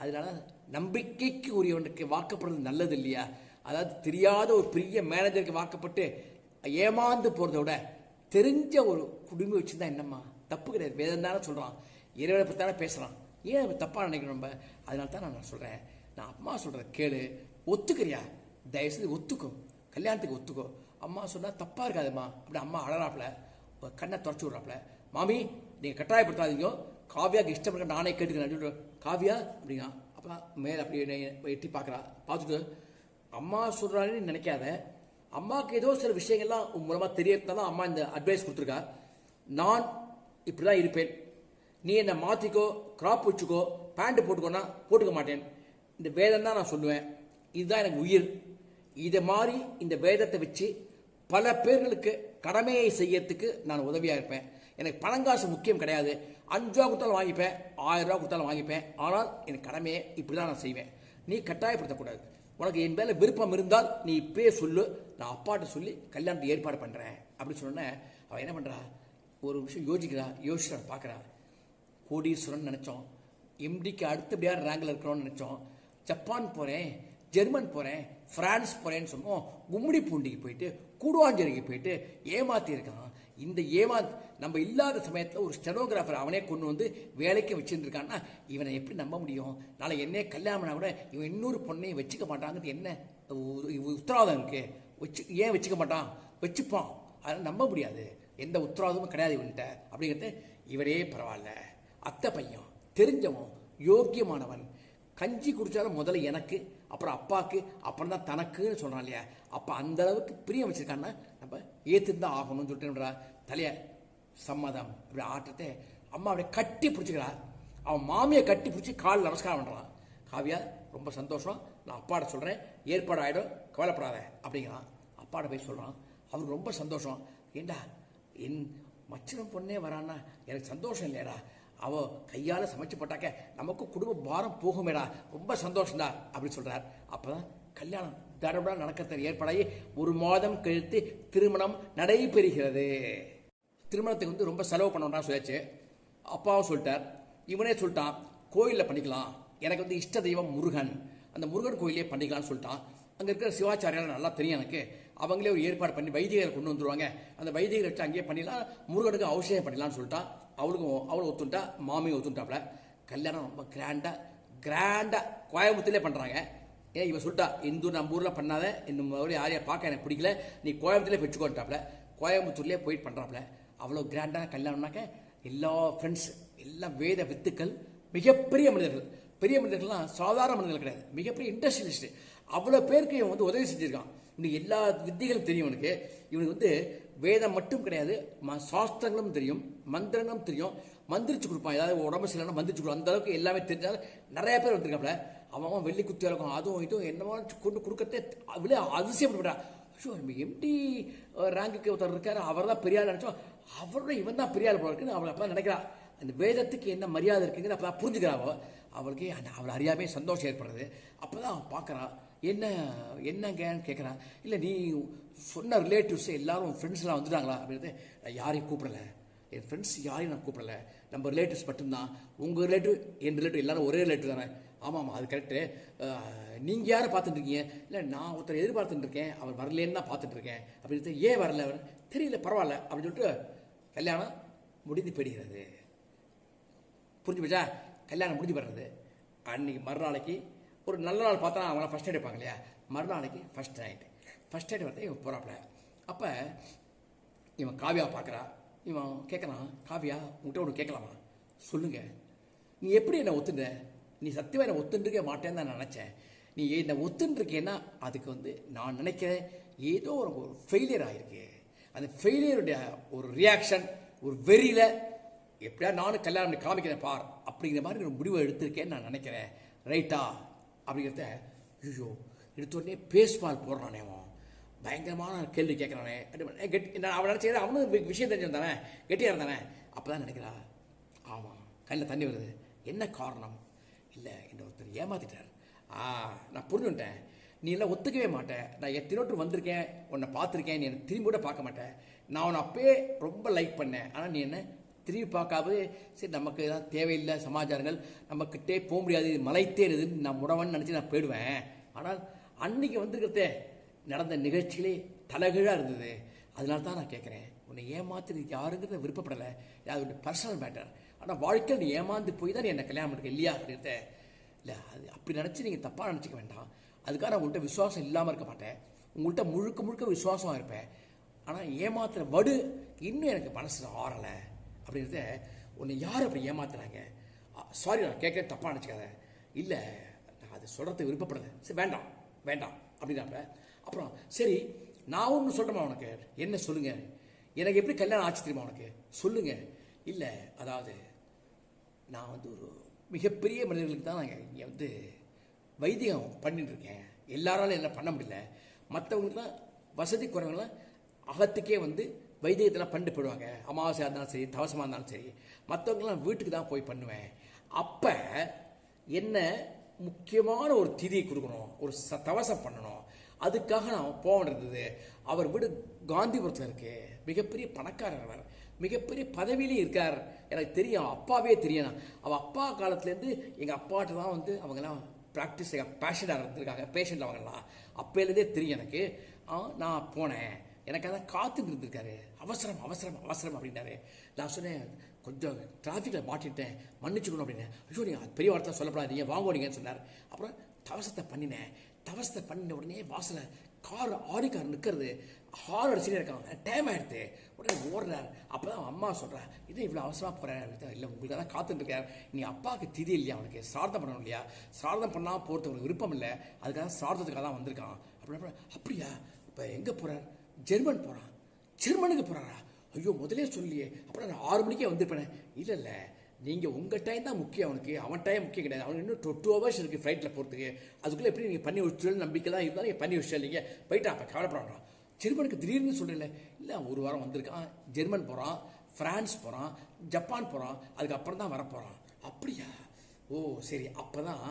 அதனால நம்பிக்கைக்கு உரியவனுக்கு வாக்கப்படுறது நல்லது இல்லையா? அதாவது தெரியாத ஒரு பெரிய மேனேஜருக்கு வாக்கப்பட்டு ஏமாந்து போகிறத விட தெரிஞ்ச ஒரு குடும்பம் வச்சுருந்தா என்னம்மா? தப்பு கிடையாது, வேதம் தானே சொல்கிறான், இறைவனை பற்றி தானே பேசுகிறான். ஏன் தப்பாக நினைக்கணும் நம்ம? அதனால தான் நான் சொல்கிறேன், நான் அம்மா சொல்கிறேன் கேளு, ஒத்துக்கிறியா? தயவுசெய்து ஒத்துக்கோ, கல்யாணத்துக்கு ஒத்துக்கோ. அம்மா சொன்னால் தப்பாக இருக்காதும்மா. அப்படி அம்மா அழறாப்புல, கண்ணை தொடச்சி விட்றாப்புல. மாமி நீங்கள் கட்டாயப்படுத்தாதீங்க, காவியாவுக்கு இஷ்டம் இருக்க நானே கேட்டுக்கிறேன். காவியா அப்படிங்க. அப்போ மேலே அப்படி எட்டி பார்க்குறா. பார்த்துட்டு அம்மா சொல்கிறான்னு நினைக்காத, அம்மாவுக்கு ஏதோ சில விஷயங்கள்லாம் மூலமாக தெரியறதுனால அம்மா இந்த அட்வைஸ் கொடுத்துருக்கா. நான் இப்படி தான் இருப்பேன், நீ என்னை மாற்றிக்கோ, கிராப் வச்சுக்கோ, பேண்ட்டு போட்டுக்கோன்னா போட்டுக்க மாட்டேன். இந்த வேதம் தான் நான் சொல்லுவேன், இதுதான் எனக்கு உயிர். இதை மாதிரி இந்த வேதத்தை வச்சு பல பேர்களுக்கு கடமையை செய்யறதுக்கு நான் உதவியாக இருப்பேன். எனக்கு பணங்காசு முக்கியம் கிடையாது, 5 ரூபா கொடுத்தாலும் வாங்கிப்பேன், 1000 ரூபா கொடுத்தாலும் வாங்கிப்பேன். ஆனால் எனக்கு கடமையை இப்படி தான் நான் செய்வேன். நீ கட்டாயப்படுத்தக்கூடாது. உனக்கு என் மேலே விருப்பம் இருந்தால் நீ இப்பயே சொல்லு, நான் அப்பாட்ட சொல்லி கல்யாணத்துக்கு ஏற்பாடு பண்ணுறேன் அப்படின்னு சொன்னேன். அவன் என்ன பண்ணுறா, ஒரு விஷயம் யோசிக்கிறா பார்க்குறா. கோடீஸ்வரன் நினச்சோம், எம்டிக்கு அடுத்தபடியாக ரேங்கில் இருக்கிறோன்னு நினச்சோம். ஜப்பான் போகிறேன், ஜெர்மன் போகிறேன், ஃப்ரான்ஸ் போகிறேன்னு சொன்னோம். கும்மிடி பூண்டிக்கு போயிட்டு கூடுவாஞ்சேரிக்கு போயிட்டு ஏமாற்றி இருக்கான். இந்த நம்ம இல்லாத சமயத்தில் ஒரு ஸ்டெனோகிராஃபர் அவனே கொண்டு வந்து வேலைக்கு வச்சுட்டு இருக்கான்னா இவனை எப்படி நம்ப முடியும்? நாளை என்னே கல்யாணம் பண்ணால் கூட இவன் இன்னொரு பொண்ணையும் வச்சுக்க மாட்டாங்கிறது என்ன உத்தரவாதம் இருக்கு? ஏன் வச்சுக்க மாட்டான்? வச்சுப்பான். அதனால் நம்ப முடியாது, எந்த உத்தரவாதமும் கிடையாது இவன்கிட்ட அப்படிங்கிறது. இவரே பரவாயில்ல, அத்தை பையன், தெரிஞ்சவன், யோக்கியமானவன், கஞ்சி குடித்தாலும் முதல்ல எனக்கு, அப்புறம் அப்பாவுக்கு, அப்புறம் தான் தனக்குன்னு சொல்கிறான் இல்லையா? அப்போ அந்த அளவுக்கு பிரியம் வச்சுருக்கான்னா நம்ம ஏற்றுந்தான் ஆகணும்னு சொல்லிட்டு தலையை சம்மதம் இப்படி ஆட்டத்தை அம்மா அப்படியே கட்டி பிடிச்சிக்கிறா. அவன் மாமியை கட்டி பிடிச்சி காலில் நமஸ்காரம் பண்ணுறான். காவியா ரொம்ப சந்தோஷம், நான் அப்பாட்ட சொல்கிறேன், ஏற்பாடு ஆகிடும், கவலைப்படாத அப்படிங்கிறான். அப்பாட்ட போய் சொல்கிறான். அவருக்கு ரொம்ப சந்தோஷம். ஏண்டா என் மச்சனம் பொண்ணே வரான்னா எனக்கு சந்தோஷம் இல்லையாடா, அவள் கையால் சமைச்சு போட்டாக்க நமக்கு குடும்ப பாரம் போகுமேடா, ரொம்ப சந்தோஷம்டா அப்படின்னு சொல்கிறார். அப்போ தான் கல்யாணம் தடபடா நடக்கிறது ஏற்பாடாகி 1 மாதம் கழித்து திருமணம் நடைபெறுகிறது. திருமணத்துக்கு ரொம்ப செலவு பண்ணணும்னா சொல்லியாச்சு. அப்பாவும் சொல்லிட்டார், இவனே சொல்லிட்டான் கோயிலில் பண்ணிக்கலாம், எனக்கு இஷ்ட தெய்வம் முருகன், அந்த முருகன் கோயிலே பண்ணிக்கலாம்னு சொல்லிட்டான். அங்கே இருக்கிற சிவாச்சாரியால் நல்லா தெரியும் எனக்கு, அவங்களே ஒரு ஏற்பாடு பண்ணி வைத்தியரை கொண்டு வந்துடுவாங்க, அந்த வைத்தியரை வச்சு அங்கேயே பண்ணிடலாம், முருகனுக்கு அவசியம் பண்ணிடலாம்னு சொல்லிட்டான். அவளும் ஒத்துட்டா, மாமியும் ஒத்துட்டாப்புல. கல்யாணம் ரொம்ப கிராண்டாக கோயம்புத்தூர்லேயே பண்ணுறாங்க. ஏன் இவன் சொல்லிட்டா, இந்த நம்ம ஊரில் பண்ணாத, இந்த மாதிரி யாரையா பார்க்க எனக்கு பிடிக்கல, நீ கோயம்புத்தூர்லேயே வச்சுக்கோட்டாப்புல. கோயம்புத்தூர்லேயே போயிட்டு பண்ணுறாப்புல. அவ்வளோ கிராண்டாக கல்யாணம்னாக்க எல்லா ஃப்ரெண்ட்ஸ் எல்லாம் வேத வித்துக்கள், மிகப்பெரிய மனிதர்கள். பெரிய மனிதர்கள்லாம் சாதாரண மனிதர்கள் கிடையாது, மிகப்பெரிய இண்டஸ்ட்ரியலிஸ்ட். அவ்வளோ பேருக்கு இவன் உதவி செஞ்சுருக்கான். இன்னைக்கு எல்லா வித்திகளும் தெரியும் இவனுக்கு. இவனுக்கு வேதம் மட்டும் கிடையாது, சாஸ்திரங்களும் தெரியும், மந்திரங்களும் தெரியும். மந்திரிச்சு கொடுப்பான், ஏதாவது உடம்பு சரியில்லைன்னா மந்திரிச்சு கொடுப்பான். அந்த அளவுக்கு எல்லாமே தெரிஞ்சாலும் நிறைய பேர் வந்திருக்காப்புல. அவன் வெள்ளி குத்தியா இருக்கும், அதுவும் இதுவும் என்னமோ கொண்டு கொடுக்கறதே அவ்வளோ அதிசயப்பட்டுவிட்டான். ஷோ எம்டி ரேங்குக்கு ஒருத்தர் இருக்காரு, அவர் தான் பெரியாள் நினச்சோம், அவரோட இவன் தான் பெரியாள் போல இருக்குன்னு அவளை அப்போ நினைக்கிறா. அந்த வேதத்துக்கு என்ன மரியாதை இருக்குங்கிறது அப்போ தான் புரிஞ்சுக்கிறாவோ. அவளுக்கு அவளை அறியாமே சந்தோஷம் ஏற்படுறது. அப்போ தான் அவன் பார்க்குறான், என்னங்கன்னு கேட்குறான். இல்லை நீ சொன்ன ரிலேட்டிவ்ஸ் எல்லாரும் ஃப்ரெண்ட்ஸ்லாம் வந்துட்டாங்களா அப்படின்றது. நான் யாரையும் கூப்பிடலை, என் ஃப்ரெண்ட்ஸ் யாரையும் நான் கூப்பிடலை, நம்ம ரிலேட்டிவ்ஸ் மட்டும்தான். உங்கள் ரிலேட்டிவ் என் ரிலேட்டிவ் எல்லாரும் ஒரே ரிலேட்டிவ் தானே. ஆமாம் அது கரெக்டு. நீங்கள் யாரை பார்த்துட்டுருக்கீங்க? இல்லை நான் ஒருத்தர் எதிர்பார்த்துட்டுருக்கேன், அவர் வரலேன்னு தான் பார்த்துட்ருக்கேன் அப்படின்றது. ஏன் வரல அவர்? தெரியல, பரவாயில்ல அப்படின்னு சொல்லிட்டு கல்யாணம் முடிந்து போயிடுகிறது. புரிஞ்சு போச்சா? கல்யாணம் முடிஞ்சு போடுறது. அன்றைக்கி மறுநாளைக்கு ஒரு நல்ல நாள் பார்த்தா அவங்களாம் ஃபஸ்ட் நைட் வைப்பாங்க இல்லையா, மறுநாளைக்கு ஃபஸ்ட் நைட் வரது இவன் போகிறாப்புல. அப்போ இவன் காவியா பார்க்குறா. இவன் கேட்குறான், காவியா உங்கள்கிட்ட ஒன்று கேட்கலாமா? சொல்லுங்கள். நீ எப்படி என்னை ஒத்துண்ட? நீ சத்தியமாக என்னை ஒத்துண்டிருக்க மாட்டேன்னு தான் நினச்சேன். நீ என்னை ஒத்துண்டிருக்கேன்னா அதுக்கு நான் நினைக்கிறேன் ஏதோ ஒரு ஃபெயிலியர் ஆகிருக்கு. அந்த ஃபெயிலியருடைய ஒரு ரியாக்ஷன், ஒரு வெறியில் எப்படியா நானும் கல்யாணம் பண்ணி காமிக்கிறேன் பார் அப்படிங்கிற மாதிரி ஒரு முடிவை எடுத்திருக்கேன்னு நான் நினைக்கிறேன். ரைட்டா அப்படிங்கிறத ஐயோ எடுத்தோடனே பேஸ்பால் போடுறானே, அவன் பயங்கரமான கேள்வி கேட்குறானே. நான் அவன் நினச்சேன் அவனும் விஷயம் தெரிஞ்சிருந்தானே, கெட்டியாக இருந்தானே. அப்போ தான் நினைக்கிறா, ஆமாம் கண்ணில் தண்ணி வருது. என்ன காரணம்? இல்லை என்ன ஒருத்தர் ஏமாத்திட்டார். நான் புரிஞ்சுட்டேன். நீ எல்லாம் ஒத்துக்கவே மாட்டேன். நான் எத்தனோட்டு வந்திருக்கேன், உன்னை பார்த்துருக்கேன், நீ என்னை திரும்பி கூட பார்க்க மாட்டேன். நான் உன்னை அப்பயே ரொம்ப லைக் பண்ணேன், ஆனால் நீ என்ன திரும்பி பார்க்காது. சரி நமக்கு தான் தேவையில்லை சமாச்சாரங்கள், நம்மக்கிட்டே போக முடியாது, மலைத்தேருதுன்னு நான் முடவன்னு நினச்சி நான் போயிடுவேன். ஆனால் அன்றைக்கி வந்திருக்கிறதே நடந்த நிகழ்ச்சியிலே தலைகீழாக இருந்தது. அதனால தான் நான் கேட்குறேன், உன்னை ஏமாத்து யாருங்கிறத விருப்பப்படலை, அது ஒரு பர்சனல் மேட்டர். ஆனால் வாழ்க்கையில் நீ ஏமாந்து போய் தான் நீ என்னை கல்யாணம் பண்ணிக்க இல்லையா அப்படின்றத. இல்லை அது அப்படி நினச்சி நீங்கள் தப்பாக நினச்சிக்க வேண்டாம். அதுக்காக நான் உங்கள்கிட்ட விசுவாசம் இல்லாமல் இருக்க மாட்டேன், உங்கள்கிட்ட முழுக்க விசுவாசமாக இருப்பேன். ஆனால் ஏமாத்துகிற வடு இன்னும் எனக்கு மனசில் ஆறலை அப்படின்றத. உன்னை யார் அப்படி ஏமாத்துறாங்க? சாரி நான் கேட்குறேன், தப்பாக நினச்சிக்காத. இல்லை நான் அது சொல்கிறதுக்கு விருப்பப்படுறேன். சரி வேண்டாம் அப்படின்னாப்ப. அப்புறம் சரி நான் ஒன்று சொல்கிறேம்மா உனக்கு. என்ன சொல்லுங்கள்? எனக்கு எப்படி கல்யாணம் ஆச்சு தெரியுமா உனக்கு? சொல்லுங்கள். இல்லை அதாவது நான் ஒரு மிகப்பெரிய மனிதர்களுக்கு தான் நான் இங்கே வைத்தியம் பண்ணிட்டுருக்கேன். எல்லாராலும் என்ன பண்ண முடியல. மற்றவங்களுக்குலாம் வசதி குறைவங்களாம் அகத்துக்கே வைத்தியத்தெல்லாம் பண்ணிட்டு போயிடுவாங்க. அமாவாசையாக இருந்தாலும் சரி, தவசமாக இருந்தாலும் சரி, மற்றவங்களாம் வீட்டுக்கு தான் போய் பண்ணுவேன். அப்போ என்ன முக்கியமான ஒரு திதியை கொடுக்கணும், ஒரு தவசம் பண்ணணும். அதுக்காக நான் போக இருந்தது. அவர் வீடு காந்திபுரத்தில் இருக்கு. மிகப்பெரிய பணக்காரர், அவர் மிகப்பெரிய பதவியிலையும் இருக்கார். எனக்கு தெரியும், அப்பாவே தெரியும். அவள் அப்பா காலத்துலேருந்து எங்கள் அப்பாட்ட தான் அவங்கெல்லாம் ப்ராக்டிஸ் பேஷண்டாக இருந்திருக்காங்க. பேஷண்ட் அவங்கெல்லாம் அப்போலேருந்தே தெரியும் எனக்கு. நான் போனேன், எனக்கு அதான் காத்துட்டு இருந்திருக்காரு. அவசரம் அப்படின்னாரு. நான் சொன்னேன், கொஞ்சம் டிராஃபிக்கில் மாட்டிட்டேன், மன்னிச்சுக்கணும் அப்படின்னேன். ஐயோ நீங்கள் பெரிய வார்த்தை சொல்லப்படாது, நீங்கள் வாங்குவீங்கன்னு சொன்னார். அப்புறம் தவசத்தை பண்ணின உடனே வாசலை ஆடி கார் நிற்கிறது, ஹார் அடிச்சுட்டே இருக்காங்க. டைம் ஆகிடுது, உடனே ஓடுறார். அப்போ தான் அம்மா சொல்கிறேன், இது இவ்வளோ அவசரமாக போகிறேன். இல்லை உங்களுக்கு தான் காத்துட்டுருக்கார், நீ அப்பாவுக்கு திதி இல்லையா, அவனுக்கு சிரார்த்தம் பண்ணணும் இல்லையா, சிரார்த்தம் பண்ணால் போகிறது உங்களுக்கு விருப்பம் இல்லை, அதுக்காக சிரார்த்தத்துக்காக தான் வந்திருக்கான் அப்படியா? இப்போ எங்கே போகிறார்? ஜெர்மனுக்கு போகிறாரா? ஐயோ முதலே சொல்லியே. அப்புறம் நான் 6 மணிக்கே வந்திருப்பேன். இல்லை நீங்கள் உங்கள் டைம் தான் முக்கியம், அவன் டைம் முக்கியம் கிடையாது. அவனுக்கு இன்னும் 2 hours இருக்குது ஃப்ளைட்டில் போகிறதுக்கு. அதுக்குள்ளே எப்படி நீங்கள் பண்ணி வச்சுட்டு நம்பிக்கை தான் இருந்தாலும் நீங்கள் பண்ணி வச்சு இல்லைங்க, போயிட்டா அப்போ கவலைப்படான். ஜெர்மனுக்கு திடீர்னு சொல்கிறேன். இல்லை 1 வாரம் வந்திருக்கான். ஜெர்மன் போகிறான், ஃப்ரான்ஸ் போகிறான், ஜப்பான் போகிறான், அதுக்கப்புறம் தான் வரப்போகிறான். அப்படியா? ஓ சரி. அப்போ தான்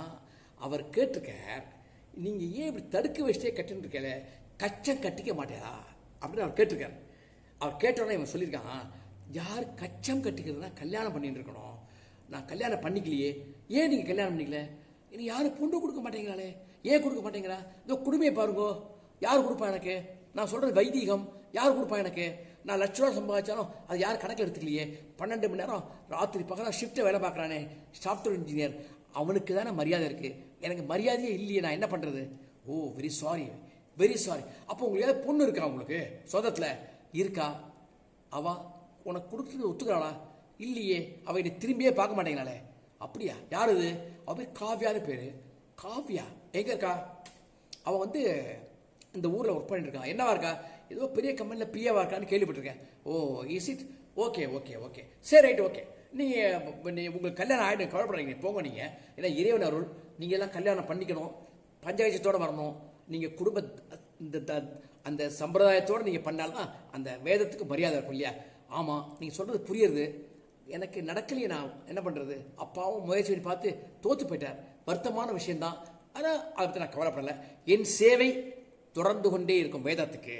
அவர் கேட்டிருக்கார், நீங்கள் ஏன் இப்படி தடுக்க வச்சுட்டே கட்டின்னு இருக்கல, கச்சம் கட்டிக்க மாட்டேரா அப்படின்னு அவர் கேட்டிருக்கார். அவர் கேட்டோன்னே இவன் சொல்லியிருக்கான், யார் கச்சம் கட்டிக்கிறதுனா கல்யாணம் பண்ணிட்டு இருக்கணும், நான் கல்யாணம் பண்ணிக்கலையே. ஏன் நீங்கள் கல்யாணம் பண்ணிக்கல? இனி யாரும் பொண்ணு கொடுக்க மாட்டேங்கிறாளே, ஏன் கொடுக்க மாட்டேங்கிறா? இதோ குடுமையை பாருங்கோ, யார் கொடுப்பா எனக்கு? நான் சொல்கிறது வைதீகம், யார் கொடுப்பா எனக்கு? நான் லட்ச ரூபா சம்பாதிச்சாலும் அது யார் கணக்கில் எடுத்துக்கலையே. 12 மணி நேரம் ராத்திரி பகலாக ஷிஃப்ட்டை வேலை பார்க்குறானே, சாஃப்ட்வேர் இன்ஜினியர், அவனுக்கு தானே மரியாதை இருக்குது, எனக்கு மரியாதையே இல்லையே, நான் என்ன பண்ணுறது? ஓ வெரி சாரி. அப்போ உங்களுக்கு ஏதாவது பொண்ணு இருக்கா? உங்களுக்கு சொந்தத்தில் இருக்கா? அவள் உனக்கு கொடுக்குறது ஒத்துக்கிறாளா? இல்லையே, அவள் என்னை திரும்பியே பார்க்க மாட்டேங்கிறாளே. அப்படியா? யார் இது? அவள் பேர் காவ்யான்னு பேர். காவ்யா எங்கே இருக்கா? அவள் இந்த ஊரில் ஒர்க் பண்ணிட்டு இருக்கா. என்னவா இருக்கா? ஏதோ பெரிய கம்பெனியில் பிஏவா இருக்கான்னு கேள்விப்பட்டிருக்கேன். ஓ இஸ் இட்? ஓகே சரி ரைட் ஓகே. நீங்கள் உங்களுக்கு கல்யாணம் ஆகிடும், கவலைப்படுறீங்க, போங்க நீங்கள். ஏன்னா இறைவன் அருள், நீங்கள் எல்லாம் கல்யாணம் பண்ணிக்கணும், பஞ்சாயத்தோடு வரணும். நீங்கள் குடும்ப இந்த அந்த சம்பிரதாயத்தோடு நீங்கள் பண்ணால்தான் அந்த வேதத்துக்கு மரியாதை இருக்கும் இல்லையா? ஆமாம், நீங்கள் சொல்கிறது புரியுறது. எனக்கு நடக்கலையே, நான் என்ன பண்ணுறது? அப்பாவும் முயற்சி பண்ணி பார்த்து தோற்று போயிட்டார். வருத்தமான விஷயந்தான். ஆனால் அதை பற்றி நான் கவலைப்படலை. என் சேவை தொடர்ந்து கொண்டே இருக்கும் வேதத்துக்கு.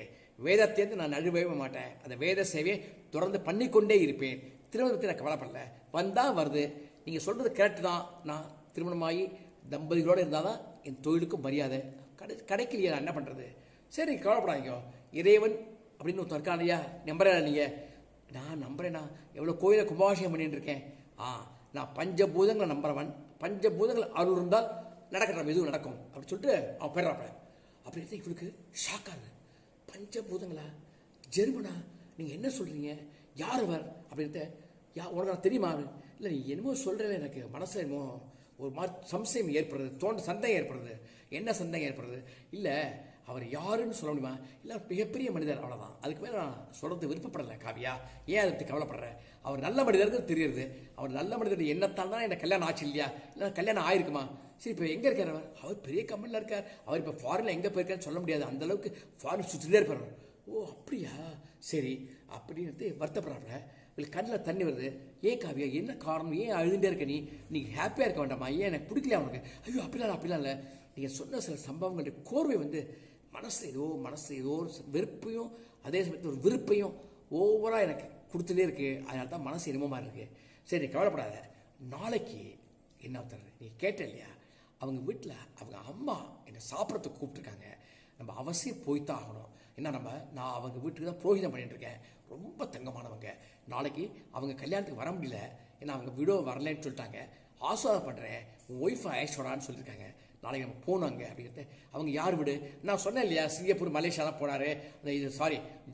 வேதத்தைருந்து நான் நழுவவே மாட்டேன். அந்த வேத சேவையை தொடர்ந்து பண்ணிக்கொண்டே இருப்பேன். திருமணத்தை பற்றி நான் கவலைப்படலை. வந்தால் வருது. நீங்கள் சொல்கிறது கரெக்டு தான். நான் திருமணமாகி தம்பதிகளோடு இருந்தால் தான் என் தொழிலுக்கும் மரியாதை. கிடைக்கலையே, நான் என்ன பண்ணுறது? சரி, கவலைப்படாதீங்க. இறைவன் அப்படின்னு ஒருத்தர் இருக்கா இல்லையா? நம்புறேன் நீங்கள்? நான் நம்புறேண்ணா. எவ்வளோ கோயிலை கும்பாபிஷேகம் பண்ணிட்டு இருக்கேன். நான் பஞ்சபூதங்களை நம்புறவன். பஞ்சபூதங்கள் அருள் இருந்தால் நடக்கட்டும், எதுவும் நடக்கும் அப்படின்னு சொல்லிட்டு அவன் போயிடுறாப்ப. அப்படி இருந்தால் இவளுக்கு ஷாக்காகுது. பஞ்சபூதங்களா? ஜெர்மனா? நீங்கள் என்ன சொல்கிறீங்க? யார் அவர் அப்படின்ட்டு? உனக்கு நான் தெரியுமா? இல்லை, நீ என்னமோ சொல்கிறவே எனக்கு மனசில் என்னமோ ஒரு மாதிரி சம்சயம் ஏற்படுறது, சந்தேகம் ஏற்படுறது. என்ன சந்தேகம் ஏற்படுறது? இல்லை, அவர் யாருன்னு சொல்ல முடியுமா? இல்லை, மிகப்பெரிய மனிதர், அவ்வளோதான். அதுக்கு மேலே நான் சொல்கிறது விருப்பப்படலை காவியா. ஏன் அதை பற்றி கவலைப்படுறேன்? அவர் நல்ல மனிதருக்கு தெரியுது. அவர் நல்ல மனிதர் எண்ணத்தால் தான் எனக்கு கல்யாணம் ஆச்சு இல்லையா? இல்லை, கல்யாணம் ஆயிருக்குமா? சரி, இப்போ எங்கே இருக்கார் அவர்? அவர் பெரிய கம்பெனியில் இருக்கார். அவர் இப்போ ஃபாரினில் எங்கே போயிருக்காருன்னு சொல்ல முடியாது. அந்தளவுக்கு ஃபாரின் சுற்றிலே இருப்பார். ஓ அப்படியா? சரி அப்படின்னு வருத்தப்படுறாப்புல. உங்களுக்கு கண்ணில் தண்ணி வருது. ஏன் காவியா, என்ன காரணம்? ஏன் அழுதுகிட்டே இருக்க? நீங்கள் ஹாப்பியாக இருக்க வேண்டாமா? ஏன் எனக்கு பிடிக்கல அவனுக்கு? ஐயோ அப்படிலாம் இல்லை. நீங்கள் சொன்ன சில சம்பவங்களுடைய கோர்வை மனசு ஏதோ ஒரு வெறுப்பையும் அதே சமயத்தில் ஒரு விருப்பையும் ஓவராக எனக்கு கொடுத்துட்டே இருக்குது. அதனால தான் மனசு என்னமோ இருக்குது. சரி, கவலைப்படாத. நாளைக்கு என்ன தர்றது? நீ கேட்ட இல்லையா? அவங்க வீட்டில் அவங்க அம்மா என்னை சாப்பிட்றதுக்கு கூப்பிட்டுருக்காங்க. நம்ம அவசியம் போய்த்தான் ஆகணும். ஏன்னா நான் அவங்க வீட்டுக்கு தான் புரோகிதம் பண்ணிட்டுருக்கேன். ரொம்ப தங்கமானவங்க. நாளைக்கு அவங்க கல்யாணத்துக்கு வர முடியல. ஏன்னா அவங்க வீடோ வரலன்னு சொல்லிட்டாங்க. ஆசீர்வாதம் பண்ணுறேன், உன் ஒய்ஃபை ஐஸ்வரான்னு சொல்லியிருக்காங்க. நாளைக்கு நம்ம போனாங்க அப்படிங்கிறது. அவங்க யார் வீடு? நான் சொன்னேன் இல்லையா, சிங்கப்பூர் மலேசியாலாம் போனார்.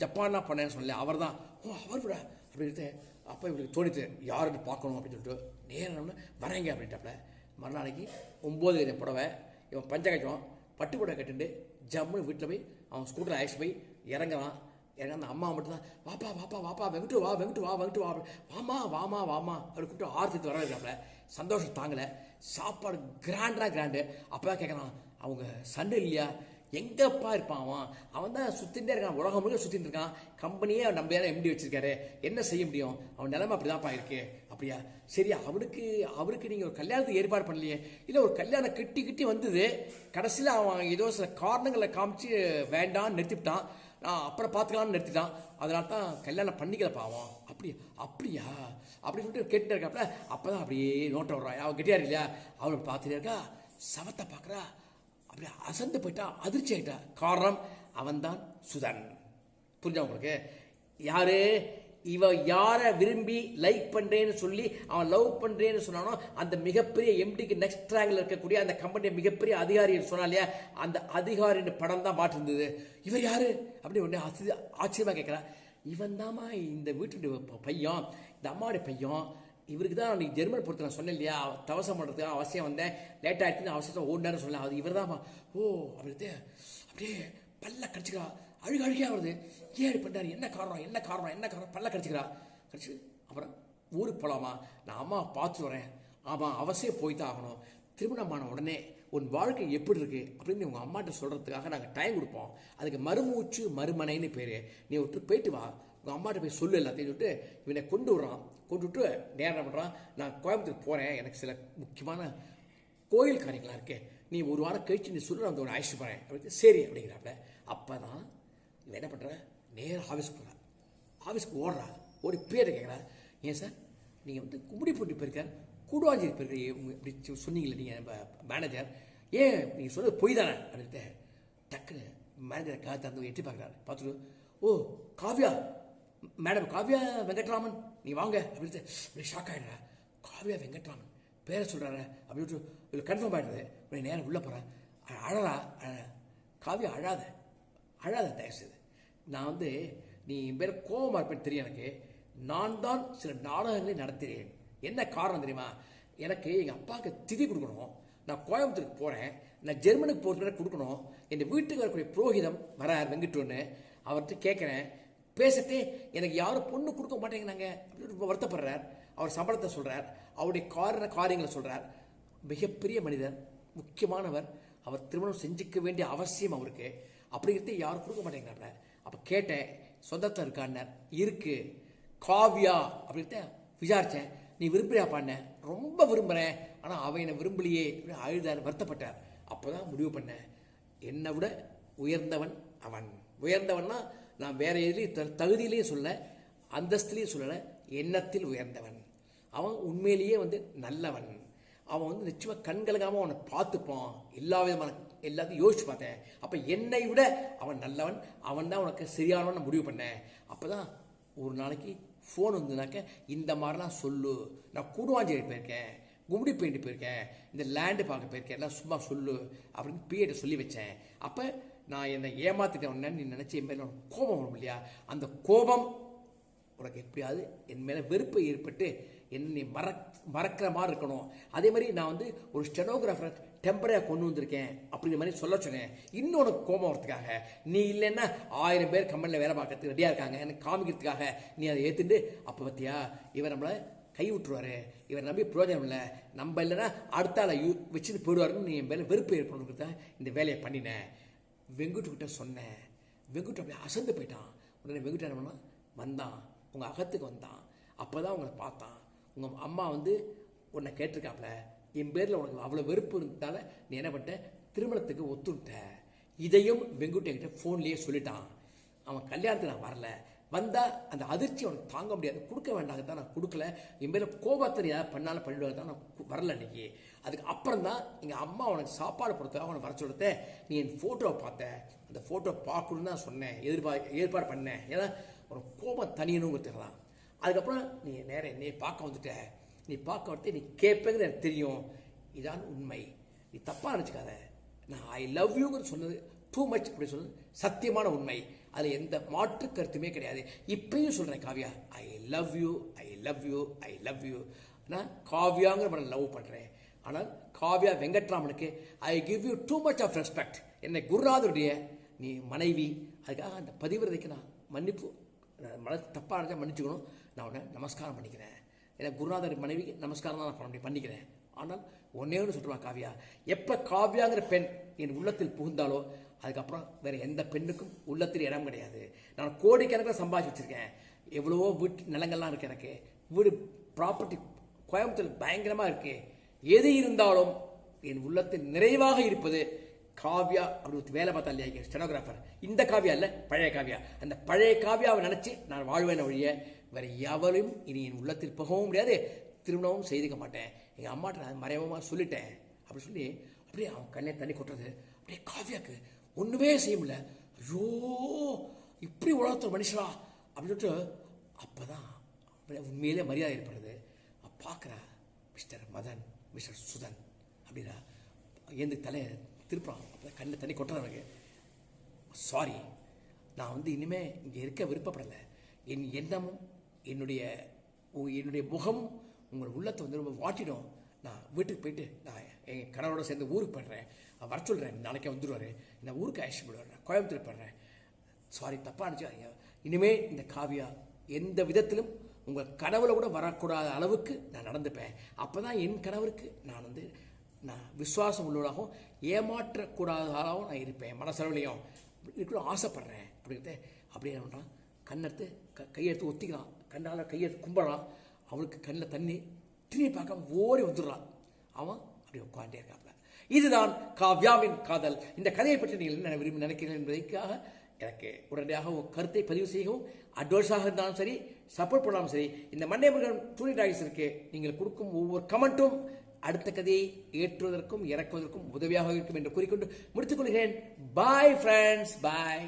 ஜப்பான்லாம் போனேன்னு சொன்னல, அவர் தான். ஓ அவர் விட அப்படின்ட்டு. அப்போ இவங்களுக்கு தோணித்து யாருன்னு பார்க்கணும் அப்படின்னு சொல்லிட்டு நேரம் வரேங்க அப்படின்ட்டாப்புல. மறுநாளைக்கு 9 புடவை, இவன் பஞ்சகஜம் பட்டு புடவை கட்டுண்டு ஜம்முன்னு வீட்டில் போய் அவன் ஸ்கூட்டரில் அழைச்சி போய் இறங்குறான். அந்த அம்மா மட்டும்தான் வாப்பா வெங்கிட்டு வா வாமா அப்படி கூப்பிட்டு ஆர்த்திட்டு வர வைக்கிறாப்புல. சந்தோஷம் தாங்கலை. சாப்பாடு கிராண்டு. அப்போ தான் கேட்குறான், அவங்க சண்டை இல்லையா? எங்கப்பா இருப்பான் அவன் தான் சுற்றிகிட்டே இருக்கான், உலகம் முழுக்க சுற்றிட்டு இருக்கான். கம்பெனியே அவன் நம்ம யாரும் எம்டி வச்சிருக்காரு. என்ன செய்ய முடியும்? அவன் நிலைமை அப்படிதான்ப்பா இருக்கு. அப்படியா? சரி, அவருக்கு நீங்கள் ஒரு கல்யாணத்துக்கு ஏற்பாடு பண்ணலையே? இல்லை, ஒரு கல்யாணம் கிட்டி வந்தது. கடைசியில் அவன் ஏதோ சில காரணங்களை காமிச்சு வேண்டான்னு நிறுத்திவிட்டான். அப்புறம் பார்த்துக்கலாம்னு நிறுத்திட்டான். அதனால தான் கல்யாணம் பண்ணிக்கலப்பா அவன். அப்படியா அப்படின்னு சொல்லிட்டு கேட்டுட்டு இருக்காப்புல. அப்போ தான் அப்படியே நோட்டை விட்றான். அவன் கெட்டியார் இல்லையா? அவனை பார்த்துட்டே இருக்கா. சவத்தை பார்க்குறா. அப்படியே அசந்து போயிட்டா, அதிர்ச்சி ஆகிட்டா. காரணம், அவன்தான் சுதன். புரிஞ்சா உங்களுக்கு? யாரு இவ? யாரை விரும்பி லைக் பண்ணுறேன்னு சொல்லி அவன் லவ் பண்ணுறேன்னு சொன்னானோ அந்த மிகப்பெரிய எம்டிக்கு நெக்ஸ்ட் ரேங்கில் இருக்கக்கூடிய அந்த கம்பெனி மிகப்பெரிய அதிகாரி சொன்னா இல்லையா, அந்த அதிகாரின்னு படம் தான் மாட்டிருந்தது. இவர் யாரு அப்படி ஒன்று ஆச்சரியமாக கேட்குறான். இவன் தாமா இந்த வீட்டுடைய பையன், இந்த அம்மாவுடைய பையன். இவருக்கு தான் நீ ஜெர்மன் பொறுத்து நான் சொன்னேன் இல்லையா, தவசம் பண்ணுறதுக்கு அவசியம் வந்தேன், லேட் ஆகிடுச்சுன்னு அவசியம் ஓடினான்னு சொன்னேன். அது இவர் தான்மா. ஓ அப்படியே பல்ல கடிச்சிக்கிறா. அழுகையாக வருது. ஏன் இப்படி பண்ணாரு? என்ன காரணம்? பல்ல கடிச்சிக்கிறா. கடிச்சு அப்புறம் ஊருக்கு போகலாமா? நான் அம்மா பார்த்துட்டு வரேன். ஆமாம், அவசியம் போய்தான் ஆகணும். திருமணமான உடனே உன் வாழ்க்கை எப்படி இருக்கு அப்படின்னு உங்கள் அம்மாட்ட சொல்கிறதுக்காக நாங்கள் டைம் கொடுப்போம். அதுக்கு மறுமூச்சு மறுமனைன்னு பேர். நீ விட்டு போயிட்டு வா, உங்கள் அம்மாட்ட போய் சொல்லு எல்லாத்தையும் சொல்லிட்டு இவனை கொண்டு விட்டு நேரம் பண்ணுறான். நான் கோயம்புத்தூர் போகிறேன், எனக்கு சில முக்கியமான கோயில் காரியங்களாக இருக்கேன், நீ ஒரு வாரம் கழிச்சு நீ சொல்லு, நான் அழைச்சிட்டு போகிறேன் அப்படின்னு. சரி அப்படிங்கிறாப்புல. அப்போ தான் இவன் என்ன பண்ணுற, நேராக ஆஃபீஸ்க்கு போகிறான். ஆஃபீஸ்க்கு ஓடி பேரை கேட்குறா. ஏன் சார், நீங்கள் கும்மிடிப்பூண்டி போயிருக்கார், கூடுவாஞ்சி போயிருக்க இப்படி சொன்னீங்களே நீங்கள் நம்ம மேனேஜர், ஏன் நீங்கள் சொல்கிறது பொய் தானே அப்படின்ட்டு டக்குன்னு மேனேஜரை காலை திறந்து எட்டி பார்க்குறாரு. பார்த்துட்டு, ஓ காவ்யா, மேடம் காவ்யா வெங்கட்ராமன், நீ வாங்க அப்படின்ட்டு அப்படி ஷாக் ஆகிடுறா. காவ்யா வெங்கட்ராமன் பேரை சொல்கிறாரு அப்படின்ட்டு இவ்வளோ கன்ஃபார்ம் ஆகிடுது. இப்படி நேரம் உள்ளே போகிறேன். அழறா. காவ்யா அழாத தயவுசெய்து. நான் நீ பேர் கோபமாக இருப்பேன்னு தெரியும் எனக்கு. நான் தான் சில நாடகங்களை நடத்துகிறேன். என்ன காரணம் தெரியுமா? எனக்கு எங்கள் அப்பாவுக்கு திதி கொடுக்கணும். நான் கோயம்புத்தூருக்கு போகிறேன், நான் ஜெர்மனுக்கு போகிறதுக்கு கொடுக்கணும். என் வீட்டுக்கு வரக்கூடிய புரோகிதம் வரார் வெங்கிட்டோன்னு, அவர்கிட்ட கேட்குறேன். பேசிட்டு எனக்கு யாரும் பொண்ணு கொடுக்க மாட்டேங்கிறாங்க அப்படின்னு வருத்தப்படுறார். அவர் சம்பளத்தை சொல்கிறார், அவருடைய காரியங்களை சொல்கிறார். மிகப்பெரிய மனிதர், முக்கியமானவர். அவர் திருமணம் செஞ்சுக்க வேண்டிய அவசியம் அவருக்கு. அப்படிங்கிறத யாரும் கொடுக்க மாட்டேங்கிறாங்க. அப்போ கேட்டேன், சொந்தத்தில் இருக்கான்னார். இருக்கு காவ்யா அப்படின்ட்டு விசாரித்தேன். நீ விரும்புறியா பாடினேன். ரொம்ப விரும்புகிறேன், ஆனால் அவன் என்னை விரும்பலையே அப்படின்னு அழுதார், வருத்தப்பட்டார். அப்போ தான் முடிவு பண்ணேன், என்னை விட உயர்ந்தவன் அவன். உயர்ந்தவன்னா நான் வேற எதுலேயும் தகுதியிலையும் சொல்ல, அந்தஸ்துலேயும் சொல்லலை, எண்ணத்தில் உயர்ந்தவன் அவன். உண்மையிலேயே நல்லவன் அவன். நிச்சயமாக கண்கலகாமல் அவனை பார்த்துப்பான். எல்லா விதமான எல்லாத்தையும் யோசிச்சு பார்த்தேன். அப்போ என்னை விட அவன் நல்லவன், அவன் தான் உனக்கு சரியானவன் நான் முடிவு பண்ணேன். அப்போ தான் ஒரு நாளைக்கு ஃபோன் வந்ததுனாக்க, இந்த மாதிரிலாம் சொல்லு, நான் கூடுவாஞ்சேரி போயிருக்கேன், கும்டி பெயிண்ட் போயிருக்கேன், இந்த லேண்டு பார்க்க போயிருக்கேன், எல்லாம் சும்மா சொல்லு அப்படின்னு பிஏட்ட சொல்லி வச்சேன். அப்போ நான் என்னை ஏமாத்திட்டேன் நீ நினச்சி என் மேலே கோபம் வரும் இல்லையா, அந்த கோபம் உனக்கு எப்படியாவது என் மேலே வெறுப்பு ஏற்பட்டு என்னை மறக்கிற மாதிரி இருக்கணும். அதே மாதிரி நான் ஒரு ஸ்டெனோகிராஃபர் டெம்பரரியாக கொண்டு வந்திருக்கேன் அப்படிங்கிற மாதிரி சொல்ல சொன்னேன். இன்னும் உனக்கு கோபம் வரதுக்காக, நீ இல்லைன்னா 1000 பேர் கம்பெனியில் வேலை பார்க்கறதுக்கு ரெடியாக இருக்காங்க எனக்கு காமிக்கிறதுக்காக நீ அதை ஏற்றுட்டு, அப்போ பார்த்தியா இவர் நம்மளை கை விட்டுருவாரு, இவர் நம்பி பிரயோஜனம் இல்லை, நம்ம இல்லைன்னா அடுத்த ஆளை வச்சுட்டு போயிடுவாருன்னு நீ என் மேலே வெறுப்பு ஏற்படுறதுக்கு இந்த வேலையை பண்ணினேன். வெங்குட்டுக்கிட்ட சொன்னேன். வெங்குட்டு அப்படியே அசந்து போயிட்டான். உடனே வெங்குட்டு என்ன பண்ணான், வந்தான், உங்கள் அகத்துக்கு வந்தான். அப்போ தான் உங்களை பார்த்தான். உங்கள் அம்மா உன்னை கேட்டிருக்காப்ல, என் பேரில் உனக்கு அவ்வளோ வெறுப்பு இருந்ததால நீ என்ன பண்ணிட்ட, திருமணத்துக்கு ஒத்துட்ட. இதையும் வெங்குட்டு என்கிட்ட ஃபோன்லேயே சொல்லிட்டான். அவன் கல்யாணத்துக்கு நான் வரல, வந்தால் அந்த அதிர்ச்சி அவனுக்கு தாங்க முடியாது, கொடுக்க வேண்டாங்க தான் நான் கொடுக்கல, என் பேரில் கோபத்தில் ஏதாவது பண்ணாலும் பண்ணிவிடுவாங்க தான் நான் வரல அன்றைக்கி. அதுக்கு அப்புறம் தான் எங்கள் அம்மா அவனுக்கு சாப்பாடு கொடுத்தா அவனை வர சொல்லிட்டு, நீ என் ஃபோட்டோவை பார்த்த, அந்த ஃபோட்டோ பார்க்கணுன்னு தான் சொன்னேன், ஏற்பாடு பண்ணேன், ஏன்னா உனக்கு கோபம் தனியணுங்கிறது தான். அதுக்கப்புறம் நீ நேரம் என்னை பார்க்க வந்துட்ட, நீ பார்க்க வந்துட்டு நீ கேட்பேங்கிறது எனக்கு தெரியும், இதான் உண்மை, நீ தப்பாக நினச்சிக்காத. நான் ஐ லவ் யூங்கிறது சொன்னது டூ மச் அப்படி சொன்னது சத்தியமான உண்மை, அதில் எந்த மாற்று கருத்துமே கிடையாது. இப்பயும் சொல்கிறேன் Kavya, I love you, I love you, I love you. நான் காவ்யாங்கிற லவ் பண்ணுறேன். ஆனால் காவ்யா வெங்கட்ராமனுக்கு I give you too much of respect. என்னை குருநாதருடைய நீ மனைவி, அதுக்காக அந்த பதிவிரதைக்கு நான் மன்னிப்பு, மனசு தப்பாக நினச்சா மன்னிச்சுக்கணும், நான் உன்னை நமஸ்காரம் பண்ணிக்கிறேன். ஏன்னா குருநாதர் மனைவிக்கு நமஸ்காரம் தான் நான் பண்ணிக்கிறேன். ஆனால் ஒன்னே ஒன்று சொல்லுவா காவ்யா, எப்போ காவ்யாங்கிற பெண் என் உள்ளத்தில் புகுந்தாலோ அதுக்கப்புறம் வேறு எந்த பெண்ணுக்கும் உள்ளத்தில் இடம் கிடையாது. நான் கோடிக்கணக்கில் சம்பாதிச்சு வச்சுருக்கேன், எவ்வளவோ வீட்டு நிலங்கள்லாம் இருக்குது, எனக்கு வீடு ப்ராப்பர்ட்டி கோயம்புத்தூர் பயங்கரமாக இருக்குது. எது இருந்தாலும் என் உள்ளத்தில் நிறைவாக இருப்பது காவ்யா. அப்படி வேலை பார்த்தா இல்லையா ஸ்டெனோகிராஃபர், இந்த காவ்யா இல்லை பழைய காவ்யா. அந்த பழைய காவ்யாவை நினச்சி நான் வாழ்வேன் ஒழிய வேறு எவரையும் இனி என் உள்ளத்தில் போகவும் முடியாது, திருமணமும் செய்துக்க மாட்டேன். எங்கள் அம்மாட்ட நான் மறைமுகமாக சொல்லிட்டேன். அப்படி சொல்லி அப்படியே அவன் கண்ணே தண்ணி கொட்டுறது. அப்படியே காவ்யாவுக்கு ஒன்றுமே செய்ய முடியல. ஐயோ இப்படி உலகத்தில் மனுஷனா அப்படின்னு சொல்லிட்டு அப்போ தான் உண்மையிலே மரியாதை ஏற்படுறது. பார்க்குறா மிஸ்டர் மதன், மிஸ்டர் சுதன் அப்படின்னா எந்த தலையை திருப்புறான். அப்போ கண்ணில் தண்ணி கொட்டுறான் எனக்கு. சாரி, நான் இனிமேல் இங்கே இருக்க விருப்பப்படலை. என் எண்ணமும் என்னுடைய முகமும் உங்கள் உள்ளத்தை ரொம்ப வாட்டிடும். நான் வீட்டுக்கு போயிட்டு நான் எங்கள் கணவரோட சேர்ந்து ஊருக்கு போய்ட்றேன், வர சொல்கிறேன், நாளைக்கே வந்துடுவார், நான் ஊருக்கு அழைச்சிட்டு போயிடுவேன், கோயம்புத்தூர் போடுறேன். சாரி, தப்பாக நினச்சாங்க. இனிமேல் இந்த காவ்யா எந்த விதத்திலும் உங்கள் கனவுல கூட வரக்கூடாத அளவுக்கு நான் நடந்துப்பேன். அப்போ தான் என் கணவருக்கு நான் விசுவாசம் உள்ளவனாகவும் ஏமாற்றக்கூடாதாகவும் நான் இருப்பேன், மனசளவுலையும் இருக்கணும் ஆசைப்பட்றேன் அப்படிங்கிறத. அப்படியே என்ன பண்ணுறான், கண்ணெடுத்து கையெடுத்து ஒத்திக்கிறான், கண்ணால் கையெடுத்து கும்பிட்றான். அவனுக்கு கண்ணில் தண்ணி திரும்பி பார்க்காம ஓடி வந்துடுறான். அவன் அப்படி உட்காண்டே இருக்காப்ல. இதுதான் காவ்யாவின் காதல். இந்த கதையை பற்றி நீங்கள் என்ன விரும்பி நினைக்கிறீர்கள் என்பதற்காக எனக்கு உடனடியாக ஒரு கருத்தை பதிவு செய்யவும், அட்வைஸாக இருந்தாலும் சரி, சப்போர்ட் பண்ணாலும் சரி, இந்த மண்டே முருகன் டூனி டாய்ஸிற்கு நீங்கள் கொடுக்கும் ஒவ்வொரு கமெண்ட்டும் அடுத்த கதையை ஏற்றுவதற்கும் இறக்குவதற்கும் உதவியாக இருக்கும் என்று கூறிக்கொண்டு முடித்துக் கொள்கிறேன். பாய் ஃப்ரெண்ட்ஸ், பாய்.